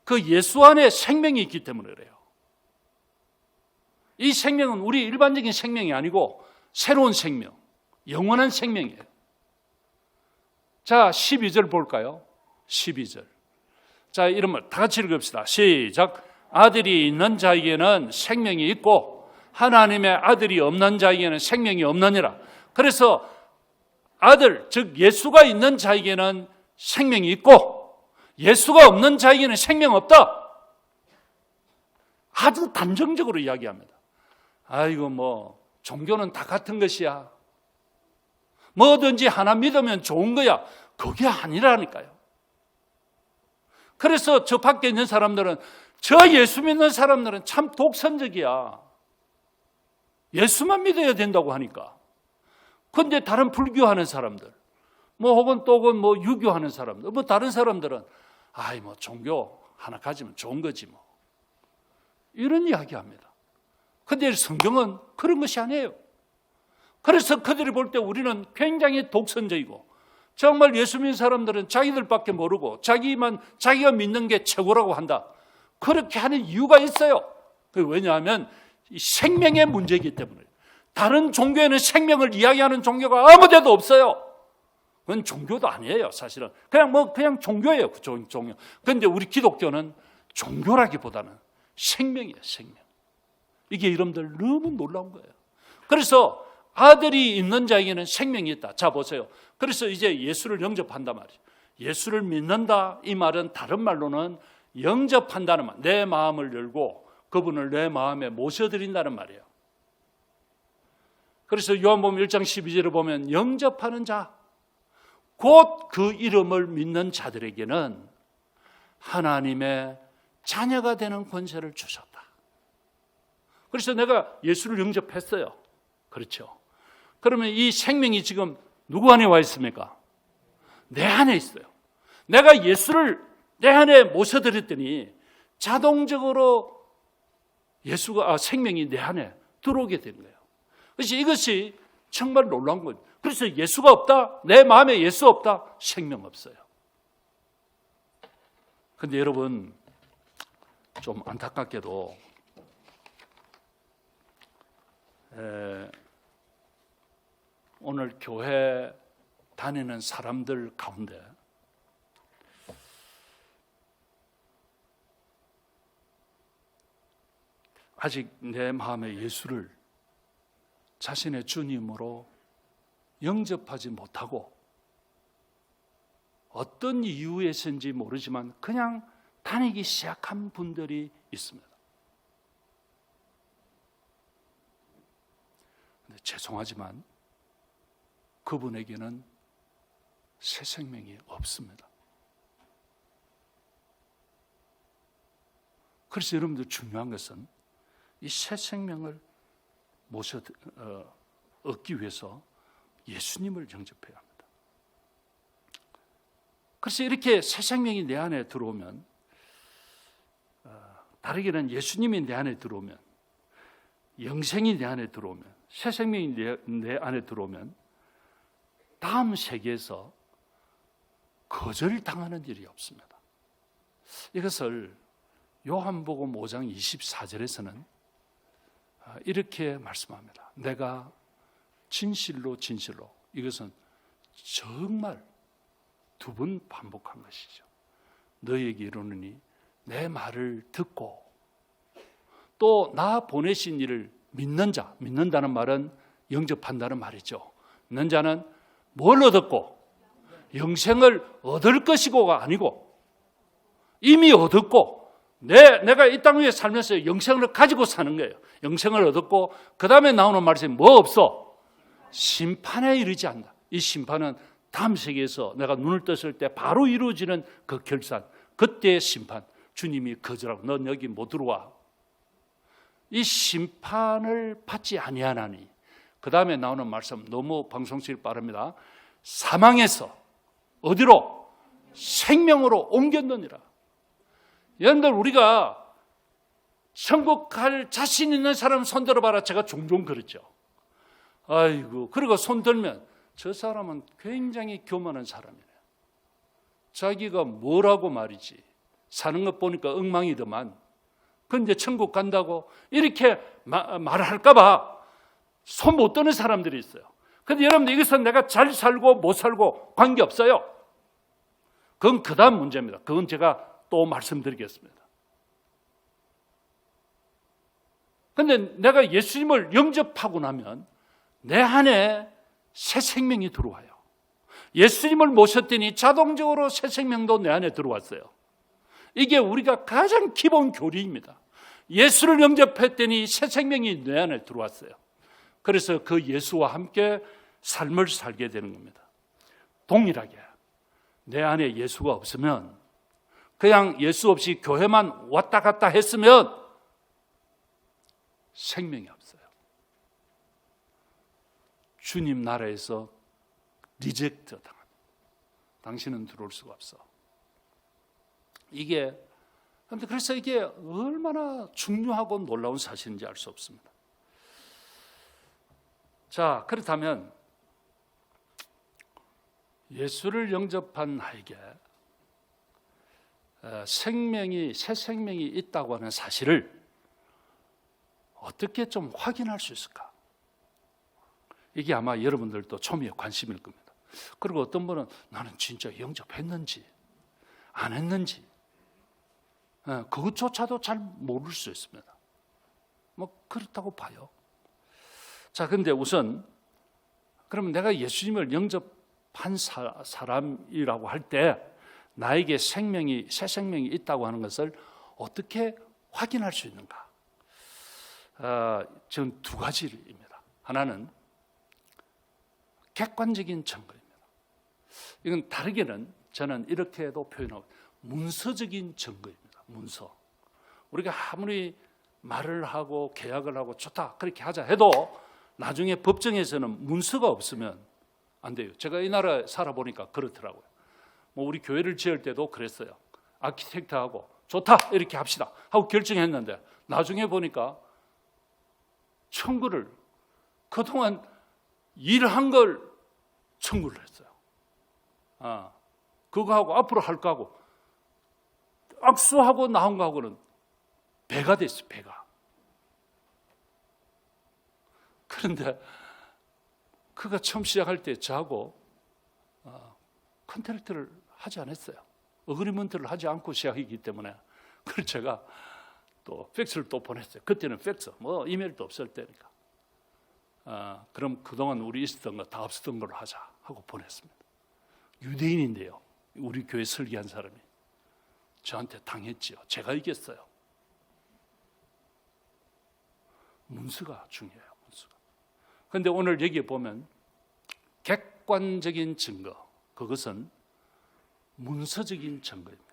그 예수 안에 생명이 있기 때문에 그래요. 이 생명은 우리 일반적인 생명이 아니고 새로운 생명, 영원한 생명이에요. 자, 12절 볼까요? 12절. 자, 이런 말 다 같이 읽읍시다. 시작. 아들이 있는 자에게는 생명이 있고 하나님의 아들이 없는 자에게는 생명이 없느니라. 그래서 아들, 즉 예수가 있는 자에게는 생명이 있고 예수가 없는 자에게는 생명 없다. 아주 단정적으로 이야기합니다. 아이고 뭐 종교는 다 같은 것이야. 뭐든지 하나 믿으면 좋은 거야. 그게 아니라니까요. 그래서 저 밖에 있는 사람들은, 저 예수 믿는 사람들은 참 독선적이야. 예수만 믿어야 된다고 하니까. 그런데 다른 불교하는 사람들, 뭐 혹은 뭐 유교하는 사람들, 뭐 다른 사람들은 아이 뭐 종교 하나 가지면 좋은 거지 뭐. 이런 이야기합니다. 근데 성경은 그런 것이 아니에요. 그래서 그들이 볼 때 우리는 굉장히 독선적이고 정말 예수 믿는 사람들은 자기들밖에 모르고 자기가 믿는 게 최고라고 한다. 그렇게 하는 이유가 있어요. 왜냐하면 생명의 문제이기 때문에. 다른 종교에는 생명을 이야기하는 종교가 아무 데도 없어요. 그건 종교도 아니에요, 사실은. 그냥 종교예요, 종교. 그런데 우리 기독교는 종교라기보다는 생명이에요, 생명. 이게 여러분들 너무 놀라운 거예요. 그래서 아들이 있는 자에게는 생명이 있다. 자, 보세요. 그래서 이제 예수를 영접한단 말이에요. 예수를 믿는다, 이 말은 다른 말로는 영접한다는 말. 내 마음을 열고 그분을 내 마음에 모셔드린다는 말이에요. 그래서 요한복음 1장 12절을 보면 영접하는 자, 곧 그 이름을 믿는 자들에게는 하나님의 자녀가 되는 권세를 주셨다. 그래서 내가 예수를 영접했어요. 그렇죠. 그러면 이 생명이 지금 누구 안에 와 있습니까? 내 안에 있어요. 내가 예수를 내 안에 모셔드렸더니 자동적으로 생명이 내 안에 들어오게 된 거예요. 그래서 이것이 정말 놀라운 거예요. 그래서 예수가 없다? 내 마음에 예수 없다? 생명 없어요. 그런데 여러분, 좀 안타깝게도 오늘 교회 다니는 사람들 가운데 아직 내 마음에 예수를 자신의 주님으로 영접하지 못하고 어떤 이유에서인지 모르지만 그냥 다니기 시작한 분들이 있습니다. 근데 죄송하지만 그분에게는 새 생명이 없습니다. 그래서 여러분들 중요한 것은 이 새 생명을 얻기 위해서 예수님을 영접해야 합니다. 그래서 이렇게 새 생명이 내 안에 들어오면, 다르게는 예수님이 내 안에 들어오면, 영생이 내 안에 들어오면, 새 생명이 내 안에 들어오면 다음 세계에서 거절당하는 일이 없습니다. 이것을 요한복음 5장 24절에서는 이렇게 말씀합니다. 내가 진실로 이것은 정말 2번 반복한 것이죠. 너희에게 이르노니 내 말을 듣고 또 나 보내신 이를 믿는 자, 믿는다는 말은 영접한다는 말이죠. 믿는 자는 뭘 얻었고? 영생을 얻을 것이고가 아니고 이미 얻었고 내가 이 땅 위에 살면서 영생을 가지고 사는 거예요. 영생을 얻었고 그 다음에 나오는 말씀이 뭐 없어? 심판에 이르지 않는다. 이 심판은 다음 세계에서 내가 눈을 떴을 때 바로 이루어지는 그 결산, 그때의 심판. 주님이 거절하고 넌 여기 못 들어와. 이 심판을 받지 아니하나니 그 다음에 나오는 말씀 너무 방송실 빠릅니다. 사망에서 어디로? 생명으로 옮겼느니라. 여러분들, 우리가 천국 갈 자신 있는 사람 손 들어봐라. 제가 종종 그러죠. 아이고, 그리고 손 들면 저 사람은 굉장히 교만한 사람이네요. 자기가 뭐라고 말이지. 사는 것 보니까 엉망이더만. 그런데 천국 간다고 이렇게 말할까 봐 손 못 드는 사람들이 있어요. 그런데 여러분들, 이것은 내가 잘 살고 못 살고 관계없어요. 그건 그 다음 문제입니다. 그건 제가 또 말씀드리겠습니다. 그런데 내가 예수님을 영접하고 나면 내 안에 새 생명이 들어와요. 예수님을 모셨더니 자동적으로 새 생명도 내 안에 들어왔어요. 이게 우리가 가장 기본 교리입니다. 예수를 영접했더니 새 생명이 내 안에 들어왔어요. 그래서 그 예수와 함께 삶을 살게 되는 겁니다. 동일하게 내 안에 예수가 없으면, 그냥 예수 없이 교회만 왔다 갔다 했으면 생명이 없어요. 주님 나라에서 리젝트 당합니다. 당신은 들어올 수가 없어. 그래서 이게 얼마나 중요하고 놀라운 사실인지 알 수 없습니다. 자, 그렇다면 예수를 영접한 나에게 새 생명이 있다고 하는 사실을 어떻게 좀 확인할 수 있을까? 이게 아마 여러분들도 초미의 관심일 겁니다. 그리고 어떤 분은 나는 진짜 영접했는지 안 했는지 그것조차도 잘 모를 수 있습니다. 뭐 그렇다고 봐요. 자, 근데 우선 그러면 내가 예수님을 영접한 사람이라고 할 때 나에게 새 생명이 있다고 하는 것을 어떻게 확인할 수 있는가? 저는 두 가지입니다. 하나는 객관적인 증거입니다. 이건 다르게는 저는 이렇게도 표현하고 문서적인 증거입니다. 문서. 우리가 아무리 말을 하고 계약을 하고 좋다 그렇게 하자 해도 나중에 법정에서는 문서가 없으면 안 돼요. 제가 이 나라에 살아보니까 그렇더라고요. 뭐 우리 교회를 지을 때도 그랬어요. 아키텍트하고 좋다 이렇게 합시다 하고 결정했는데 나중에 보니까 청구를 그동안 일한 걸 청구를 했어요. 그거 하고 앞으로 할 거하고 악수하고 나온 거하고는 배가 됐어요. 배가. 그런데 그가 처음 시작할 때 저하고 컨트랙트를 하지 않았어요. 어그리먼트를 하지 않고 시작이기 때문에 그걸 제가 또 팩스를 또 보냈어요. 그때는 팩스, 뭐 이메일도 없을 때니까. 그럼 그동안 우리 있었던 거 다 없었던 걸로 하자 하고 보냈습니다. 유대인인데요. 우리 교회 설계한 사람이 저한테 당했지요. 제가 이겼어요. 문서가 중요해요. 문서가. 그런데 오늘 여기에 보면 객관적인 증거, 그것은 문서적인 증거입니다.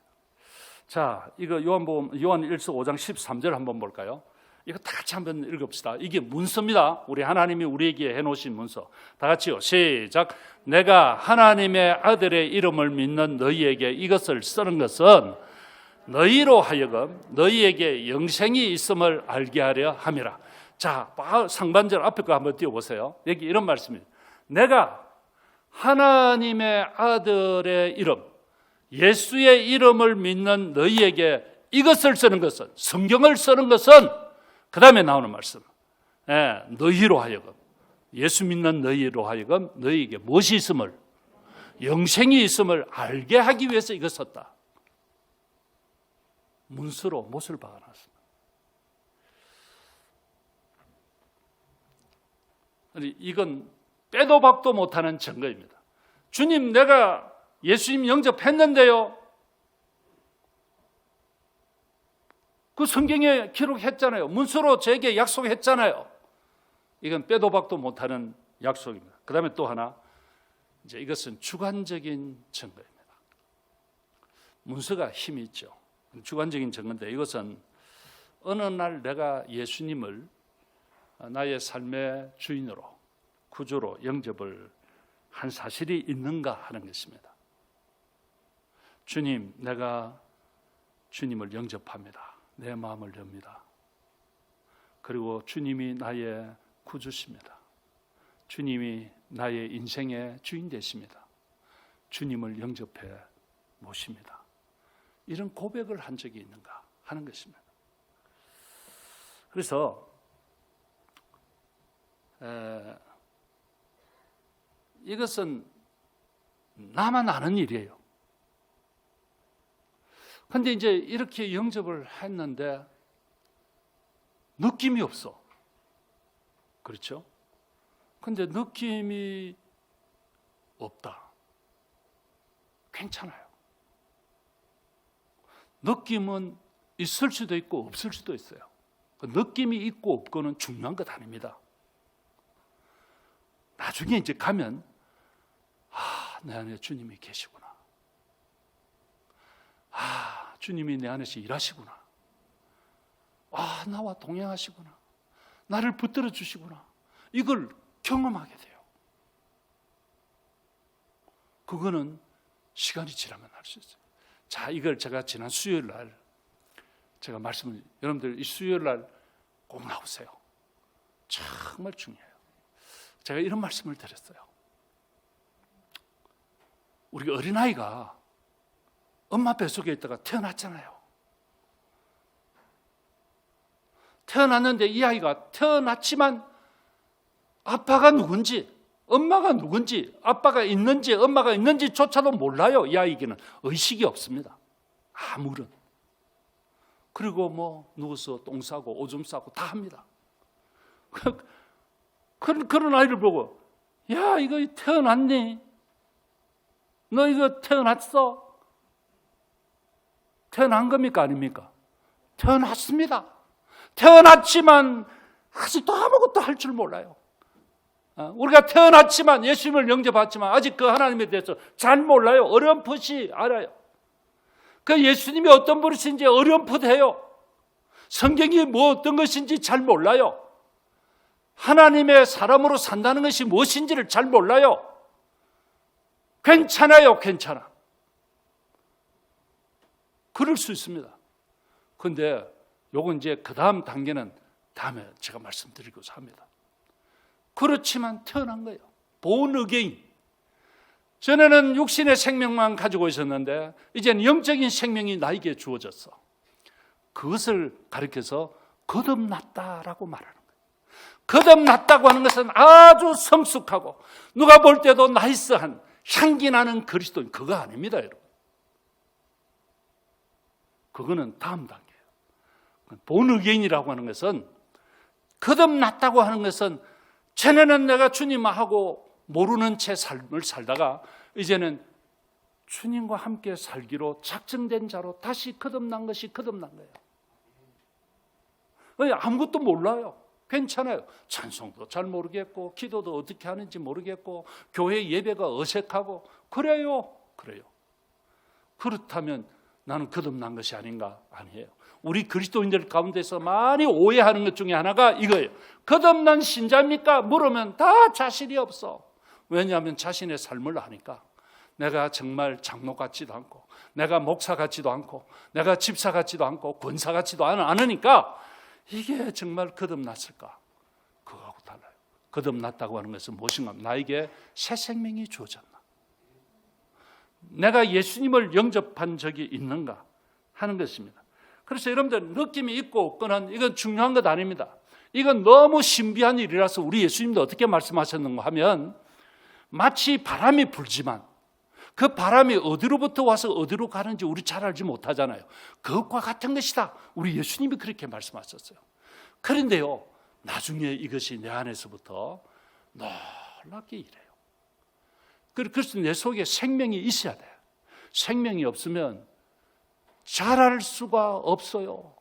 자, 이거 요한 1서 5장 13절 한번 볼까요? 이거 다 같이 한번 읽읍시다. 이게 문서입니다. 우리 하나님이 우리에게 해놓으신 문서. 다 같이요. 시작. 내가 하나님의 아들의 이름을 믿는 너희에게 이것을 쓰는 것은 너희로 하여금 너희에게 영생이 있음을 알게 하려 함이라. 자, 상반절 앞에 거 한번 띄워보세요. 여기 이런 말씀입니다. 내가 하나님의 아들의 이름, 예수의 이름을 믿는 너희에게 이것을 쓰는 것은, 성경을 쓰는 것은, 그 다음에 나오는 말씀, 너희로 하여금, 예수 믿는 너희로 하여금 너희에게 무엇이 있음을, 영생이 있음을 알게 하기 위해서 이것 썼다. 문서로 못을 박아놨습니다. 이건 빼도 박도 못하는 증거입니다. 주님, 내가 예수님 영접했는데요. 그 성경에 기록했잖아요. 문서로 제게 약속했잖아요. 이건 빼도 박도 못하는 약속입니다. 그 다음에 또 하나, 이제 이것은 주관적인 증거입니다. 문서가 힘이 있죠. 주관적인 증거인데 이것은 어느 날 내가 예수님을 나의 삶의 주인으로, 구주로 영접을 한 사실이 있는가 하는 것입니다. 주님, 내가 주님을 영접합니다. 내 마음을 엽니다. 그리고 주님이 나의 구주십니다. 주님이 나의 인생의 주인 되십니다. 주님을 영접해 모십니다. 이런 고백을 한 적이 있는가 하는 것입니다. 그래서 이것은 나만 아는 일이에요. 그런데 이제 이렇게 영접을 했는데 느낌이 없어. 그렇죠? 그런데 느낌이 없다. 괜찮아요. 느낌은 있을 수도 있고 없을 수도 있어요. 느낌이 있고 없고는 중요한 것 아닙니다. 나중에 이제 가면 내 안에 주님이 계시구나. 주님이 내 안에서 일하시구나. 나와 동행하시구나. 나를 붙들어 주시구나. 이걸 경험하게 돼요. 그거는 시간이 지나면 할 수 있어요. 자, 이걸 제가 지난 수요일 날 제가 말씀을, 여러분들 이 수요일 날 꼭 나오세요. 정말 중요해요. 제가 이런 말씀을 드렸어요. 우리 어린아이가 엄마 뱃속에 있다가 태어났잖아요. 태어났는데 이 아이가 태어났지만 아빠가 누군지, 엄마가 누군지, 아빠가 있는지 엄마가 있는지조차도 몰라요. 이 아이에게는 의식이 없습니다. 아무런. 그리고 뭐 누워서 똥 싸고 오줌 싸고 다 합니다. 그런 아이를 보고, 야, 이거 태어났니? 너 이거 태어났어? 태어난 겁니까? 아닙니까? 태어났습니다. 태어났지만 아직도 아무것도 할 줄 몰라요. 우리가 태어났지만, 예수님을 영접했지만 아직 그 하나님에 대해서 잘 몰라요. 어렴풋이 알아요. 그 예수님이 어떤 분이신지 어렴풋해요. 성경이 뭐 어떤 것인지 잘 몰라요. 하나님의 사람으로 산다는 것이 무엇인지를 잘 몰라요. 괜찮아요, 괜찮아. 그럴 수 있습니다. 그런데 요건 이제 그 다음 단계는 다음에 제가 말씀드리고자 합니다. 그렇지만 태어난 거예요. born again. 전에는 육신의 생명만 가지고 있었는데 이제는 영적인 생명이 나에게 주어졌어. 그것을 가리켜서 거듭났다라고 말하는 거예요. 거듭났다고 하는 것은 아주 성숙하고 누가 볼 때도 나이스한 향기 나는 그리스도인, 그거 아닙니다, 여러분. 그거는 다음 단계예요. born again이라고 하는 것은, 거듭났다고 하는 것은 전에는 내가 주님하고 모르는 채 삶을 살다가 이제는 주님과 함께 살기로 작정된 자로 다시 거듭난 것이 거듭난 거예요. 아무것도 몰라요. 괜찮아요. 찬송도 잘 모르겠고 기도도 어떻게 하는지 모르겠고 교회 예배가 어색하고 그래요. 그렇다면 나는 거듭난 것이 아닌가? 아니에요. 우리 그리스도인들 가운데서 많이 오해하는 것 중에 하나가 이거예요. 거듭난 신자입니까? 물으면 다 자신이 없어. 왜냐하면 자신의 삶을 아니까. 내가 정말 장로 같지도 않고 내가 목사 같지도 않고 내가 집사 같지도 않고 권사 같지도 않으니까 이게 정말 거듭났을까? 그거하고 달라요. 거듭났다고 하는 것은 무엇인가? 나에게 새 생명이 주어졌나? 내가 예수님을 영접한 적이 있는가 하는 것입니다. 그래서 여러분들 느낌이 있고 없거나 이건 중요한 것 아닙니다. 이건 너무 신비한 일이라서 우리 예수님도 어떻게 말씀하셨는가 하면 마치 바람이 불지만 그 바람이 어디로부터 와서 어디로 가는지 우리 잘 알지 못하잖아요. 그것과 같은 것이다. 우리 예수님이 그렇게 말씀하셨어요. 그런데요, 나중에 이것이 내 안에서부터 놀랍게 일해요. 그래서 내 속에 생명이 있어야 돼요. 생명이 없으면 자랄 수가 없어요.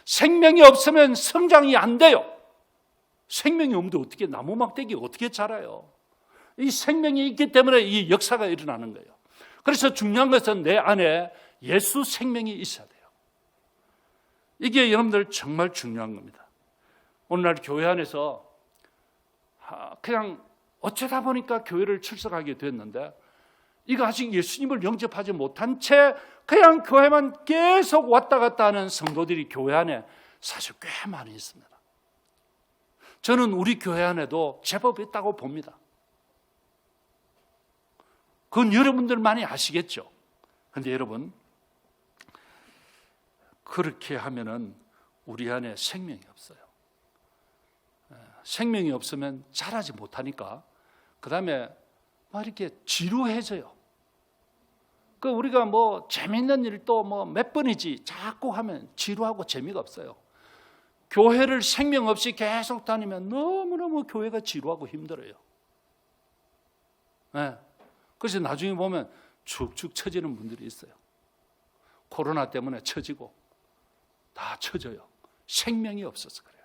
생명이 없으면 성장이 안 돼요. 생명이 없는데 어떻게 나무 막대기 어떻게 자라요? 이 생명이 있기 때문에 이 역사가 일어나는 거예요. 그래서 중요한 것은 내 안에 예수 생명이 있어야 돼요. 이게 여러분들 정말 중요한 겁니다. 오늘날 교회 안에서 그냥 어쩌다 보니까 교회를 출석하게 됐는데 이거 아직 예수님을 영접하지 못한 채 그냥 교회만 계속 왔다 갔다 하는 성도들이 교회 안에 사실 꽤 많이 있습니다. 저는 우리 교회 안에도 제법 있다고 봅니다. 그건 여러분들 많이 아시겠죠. 그런데 여러분, 그렇게 하면은 우리 안에 생명이 없어요. 생명이 없으면 자라지 못하니까 그 다음에 막 이렇게 지루해져요. 그 우리가 뭐 재밌는 일도 뭐 몇 번이지 자꾸 하면 지루하고 재미가 없어요. 교회를 생명 없이 계속 다니면 너무너무 교회가 지루하고 힘들어요. 네. 그래서 나중에 보면 축축 처지는 분들이 있어요. 코로나 때문에 처지고 다 처져요. 생명이 없어서 그래요.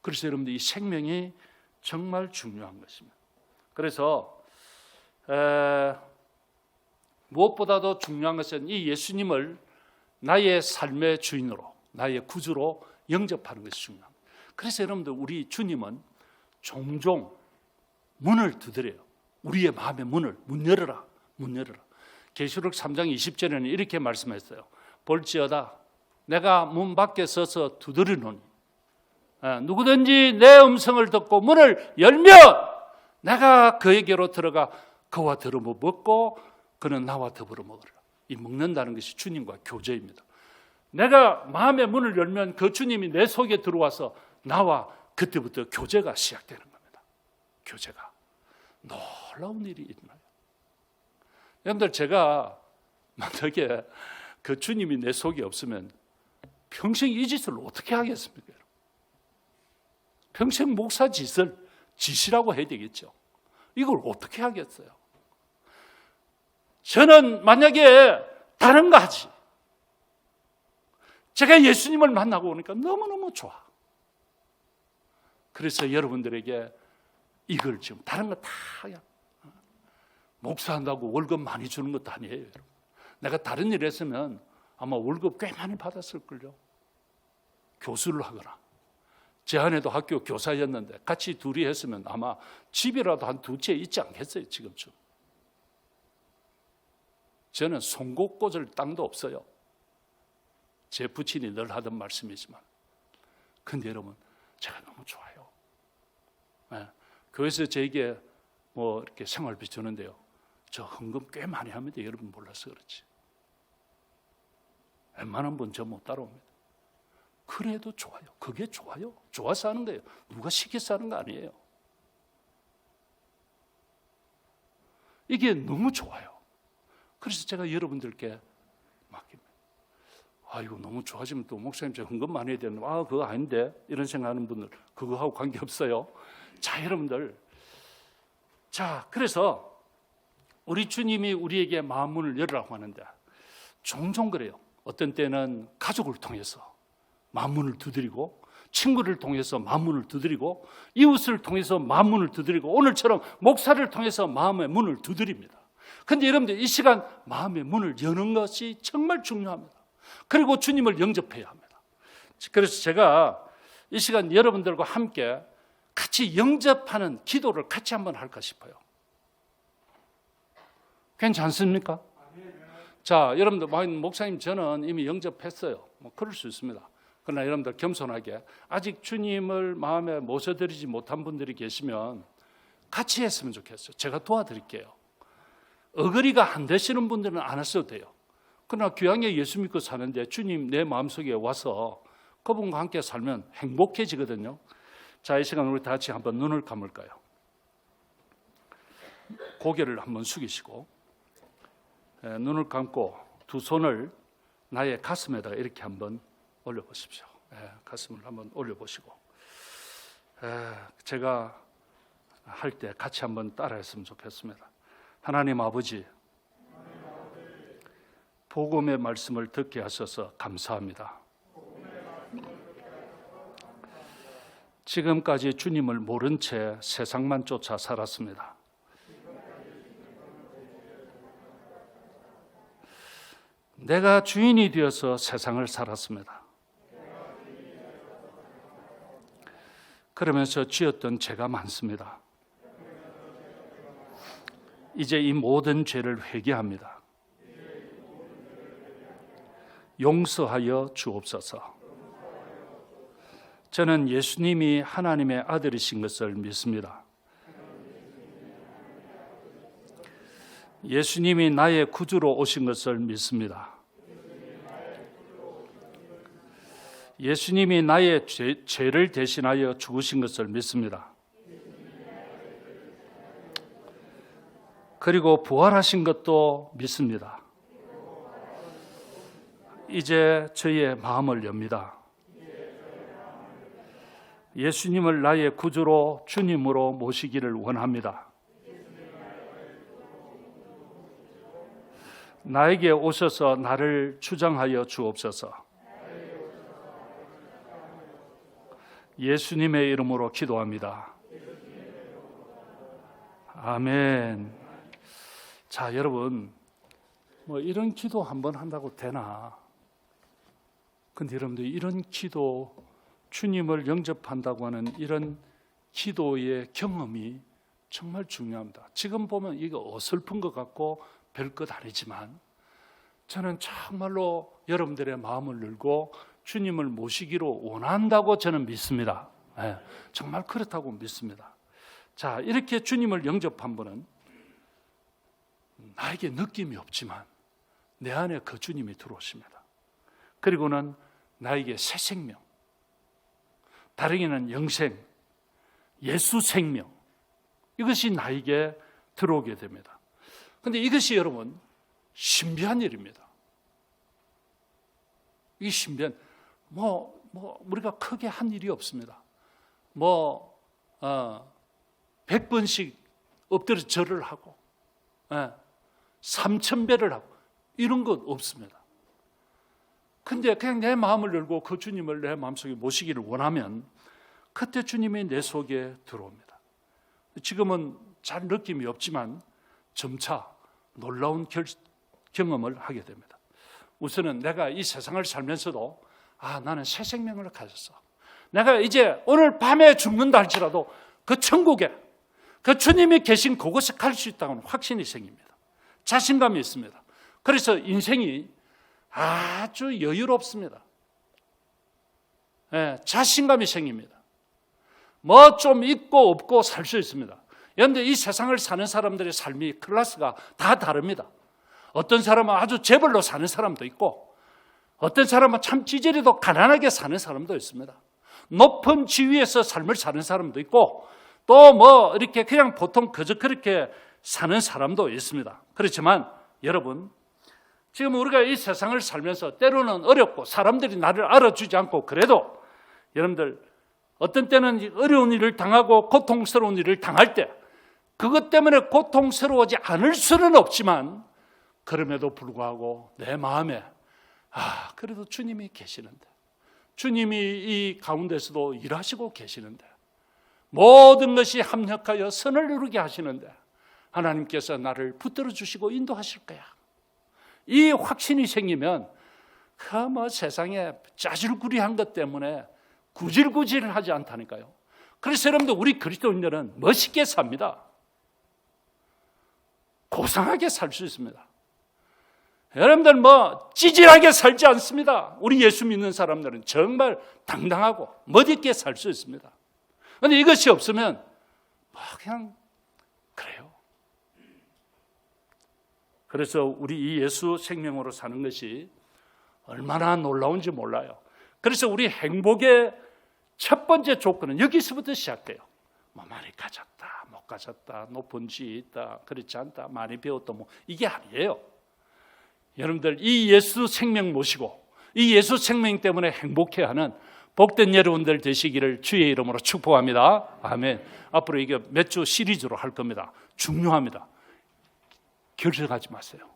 그래서 여러분들 이 생명이 정말 중요한 것입니다. 그래서 무엇보다도 중요한 것은 이 예수님을 나의 삶의 주인으로, 나의 구주로 영접하는 것이 중요합니다. 그래서 여러분들 우리 주님은 종종 문을 두드려요. 우리의 마음의 문을, 문 열어라, 문 열어라. 계시록 3장 20절에는 이렇게 말씀했어요. 볼지어다 내가 문 밖에 서서 두드리노니 누구든지 내 음성을 듣고 문을 열면 내가 그에게로 들어가 그와 더불어 먹고 그는 나와 더불어 먹으리라. 이 먹는다는 것이 주님과 교제입니다. 내가 마음의 문을 열면 그 주님이 내 속에 들어와서 나와 그때부터 교제가 시작되는 겁니다. 교제가. 놀라운 일이 있나요? 여러분들, 제가 만약에 그 주님이 내 속에 없으면 평생 이 짓을 어떻게 하겠습니까? 평생 목사 짓을 짓이라고 해야 되겠죠. 이걸 어떻게 하겠어요? 저는 만약에 다른 거 하지. 제가 예수님을 만나고 오니까 너무너무 좋아. 그래서 여러분들에게 이걸 지금 다른 거 다 목사한다고 월급 많이 주는 것도 아니에요. 여러분. 내가 다른 일 했으면 아마 월급 꽤 많이 받았을걸요. 교수를 하거나. 제 아내도 학교 교사였는데 같이 둘이 했으면 아마 집이라도 한 두 채 있지 않겠어요, 지금쯤. 저는 송곳 꽂을 땅도 없어요. 제 부친이 늘 하던 말씀이지만. 근데 여러분, 제가 너무 좋아요. 네. 교회에서 저에게 뭐 이렇게 생활비 주는데요. 저 헌금 꽤 많이 합니다. 여러분 몰라서 그렇지. 웬만한 분 저 못 따라옵니다. 그래도 좋아요. 그게 좋아요. 좋아서 하는 거예요. 누가 시켜서 하는 거 아니에요. 이게 너무 좋아요. 그래서 제가 여러분들께 맡깁니다. 이거 너무 좋아지면 또 목사님 저 헌금 많이 해야 되는데 그거 아닌데 이런 생각하는 분들 그거하고 관계없어요. 자, 여러분들, 자, 그래서 우리 주님이 우리에게 마음문을 열으라고 하는데 종종 그래요. 어떤 때는 가족을 통해서 마음문을 두드리고, 친구를 통해서 마음문을 두드리고, 이웃을 통해서 마음문을 두드리고, 오늘처럼 목사를 통해서 마음의 문을 두드립니다. 그런데 여러분들, 이 시간 마음의 문을 여는 것이 정말 중요합니다. 그리고 주님을 영접해야 합니다. 그래서 제가 이 시간 여러분들과 함께 같이 영접하는 기도를 같이 한번 할까 싶어요. 괜찮습니까? 자, 여러분들, 목사님 저는 이미 영접했어요. 뭐 그럴 수 있습니다. 그러나 여러분들 겸손하게 아직 주님을 마음에 모셔드리지 못한 분들이 계시면 같이 했으면 좋겠어요. 제가 도와드릴게요. 어거리가 안 되시는 분들은 안 하셔도 돼요. 그러나 귀하게 예수 믿고 사는데 주님 내 마음속에 와서 그분과 함께 살면 행복해지거든요. 자, 이 시간 우리 다 같이 한번 눈을 감을까요? 고개를 한번 숙이시고 눈을 감고 두 손을 나의 가슴에다가 이렇게 한번 올려보십시오. 가슴을 한번 올려보시고 제가 할 때 같이 한번 따라했으면 좋겠습니다. 하나님 아버지, 복음의 말씀을 듣게 하셔서 감사합니다. 지금까지 주님을 모른 채 세상만 쫓아 살았습니다. 내가 주인이 되어서 세상을 살았습니다. 그러면서 지었던 죄가 많습니다. 이제 이 모든 죄를 회개합니다. 용서하여 주옵소서. 저는 예수님이 하나님의 아들이신 것을 믿습니다. 예수님이 나의 구주로 오신 것을 믿습니다. 예수님이 나의 죄를 대신하여 죽으신 것을 믿습니다. 그리고 부활하신 것도 믿습니다. 이제 저의 마음을 엽니다. 예수님을 나의 구주로 주님으로 모시기를 원합니다. 나에게 오셔서 나를 주장하여 주옵소서. 예수님의 이름으로 기도합니다. 아멘. 자, 여러분, 뭐 이런 기도 한번 한다고 되나? 근데 여러분들, 이런 기도, 주님을 영접한다고 하는 이런 기도의 경험이 정말 중요합니다. 지금 보면 이거 어설픈 것 같고 별것 아니지만 저는 정말로 여러분들의 마음을 열고 주님을 모시기로 원한다고 저는 믿습니다. 정말 그렇다고 믿습니다. 자, 이렇게 주님을 영접한 분은 나에게 느낌이 없지만 내 안에 그 주님이 들어오십니다. 그리고는 나에게 새 생명, 다르게는 영생, 예수 생명, 이것이 나에게 들어오게 됩니다. 그런데 이것이 여러분 신비한 일입니다. 이 신비한, 우리가 크게 한 일이 없습니다. 100번씩 엎드려 절을 하고 3000배를 하고 이런 것 없습니다. 근데 그냥 내 마음을 열고 그 주님을 내 마음속에 모시기를 원하면 그때 주님이 내 속에 들어옵니다. 지금은 잘 느낌이 없지만 점차 놀라운 경험을 하게 됩니다. 우선은 내가 이 세상을 살면서도 나는 새 생명을 가졌어. 내가 이제 오늘 밤에 죽는다 할지라도 그 천국에 그 주님이 계신 그곳에 갈 수 있다는 확신이 생깁니다. 자신감이 있습니다. 그래서 인생이 아주 여유롭습니다. 자신감이 생깁니다. 좀 있고 없고 살 수 있습니다. 그런데 이 세상을 사는 사람들의 삶이 클래스가 다 다릅니다. 어떤 사람은 아주 재벌로 사는 사람도 있고 어떤 사람은 참 찌질이도 가난하게 사는 사람도 있습니다. 높은 지위에서 삶을 사는 사람도 있고 또 이렇게 그냥 보통 그저 그렇게 사는 사람도 있습니다. 그렇지만 여러분, 지금 우리가 이 세상을 살면서 때로는 어렵고 사람들이 나를 알아주지 않고 그래도 여러분들 어떤 때는 어려운 일을 당하고 고통스러운 일을 당할 때 그것 때문에 고통스러워하지 않을 수는 없지만 그럼에도 불구하고 내 마음에 그래도 주님이 계시는데, 주님이 이 가운데서도 일하시고 계시는데, 모든 것이 합력하여 선을 이루게 하시는데 하나님께서 나를 붙들어 주시고 인도하실 거야. 이 확신이 생기면 세상에 짜질구리한 것 때문에 구질구질하지 않다니까요. 그래서 여러분들 우리 그리스도인들은 멋있게 삽니다. 고상하게 살 수 있습니다. 여러분들 찌질하게 살지 않습니다. 우리 예수 믿는 사람들은 정말 당당하고 멋있게 살 수 있습니다. 그런데 이것이 없으면 그냥 그래요. 그래서 우리 이 예수 생명으로 사는 것이 얼마나 놀라운지 몰라요. 그래서 우리 행복의 첫 번째 조건은 여기서부터 시작돼요. 많이 가졌다, 못 가졌다, 높은 지위 있다, 그렇지 않다, 많이 배웠다, 이게 아니에요. 여러분들 이 예수 생명 모시고 이 예수 생명 때문에 행복해하는 복된 여러분들 되시기를 주의 이름으로 축복합니다. 아멘. 앞으로 이게 몇 주 시리즈로 할 겁니다. 중요합니다. 결석하지 마세요.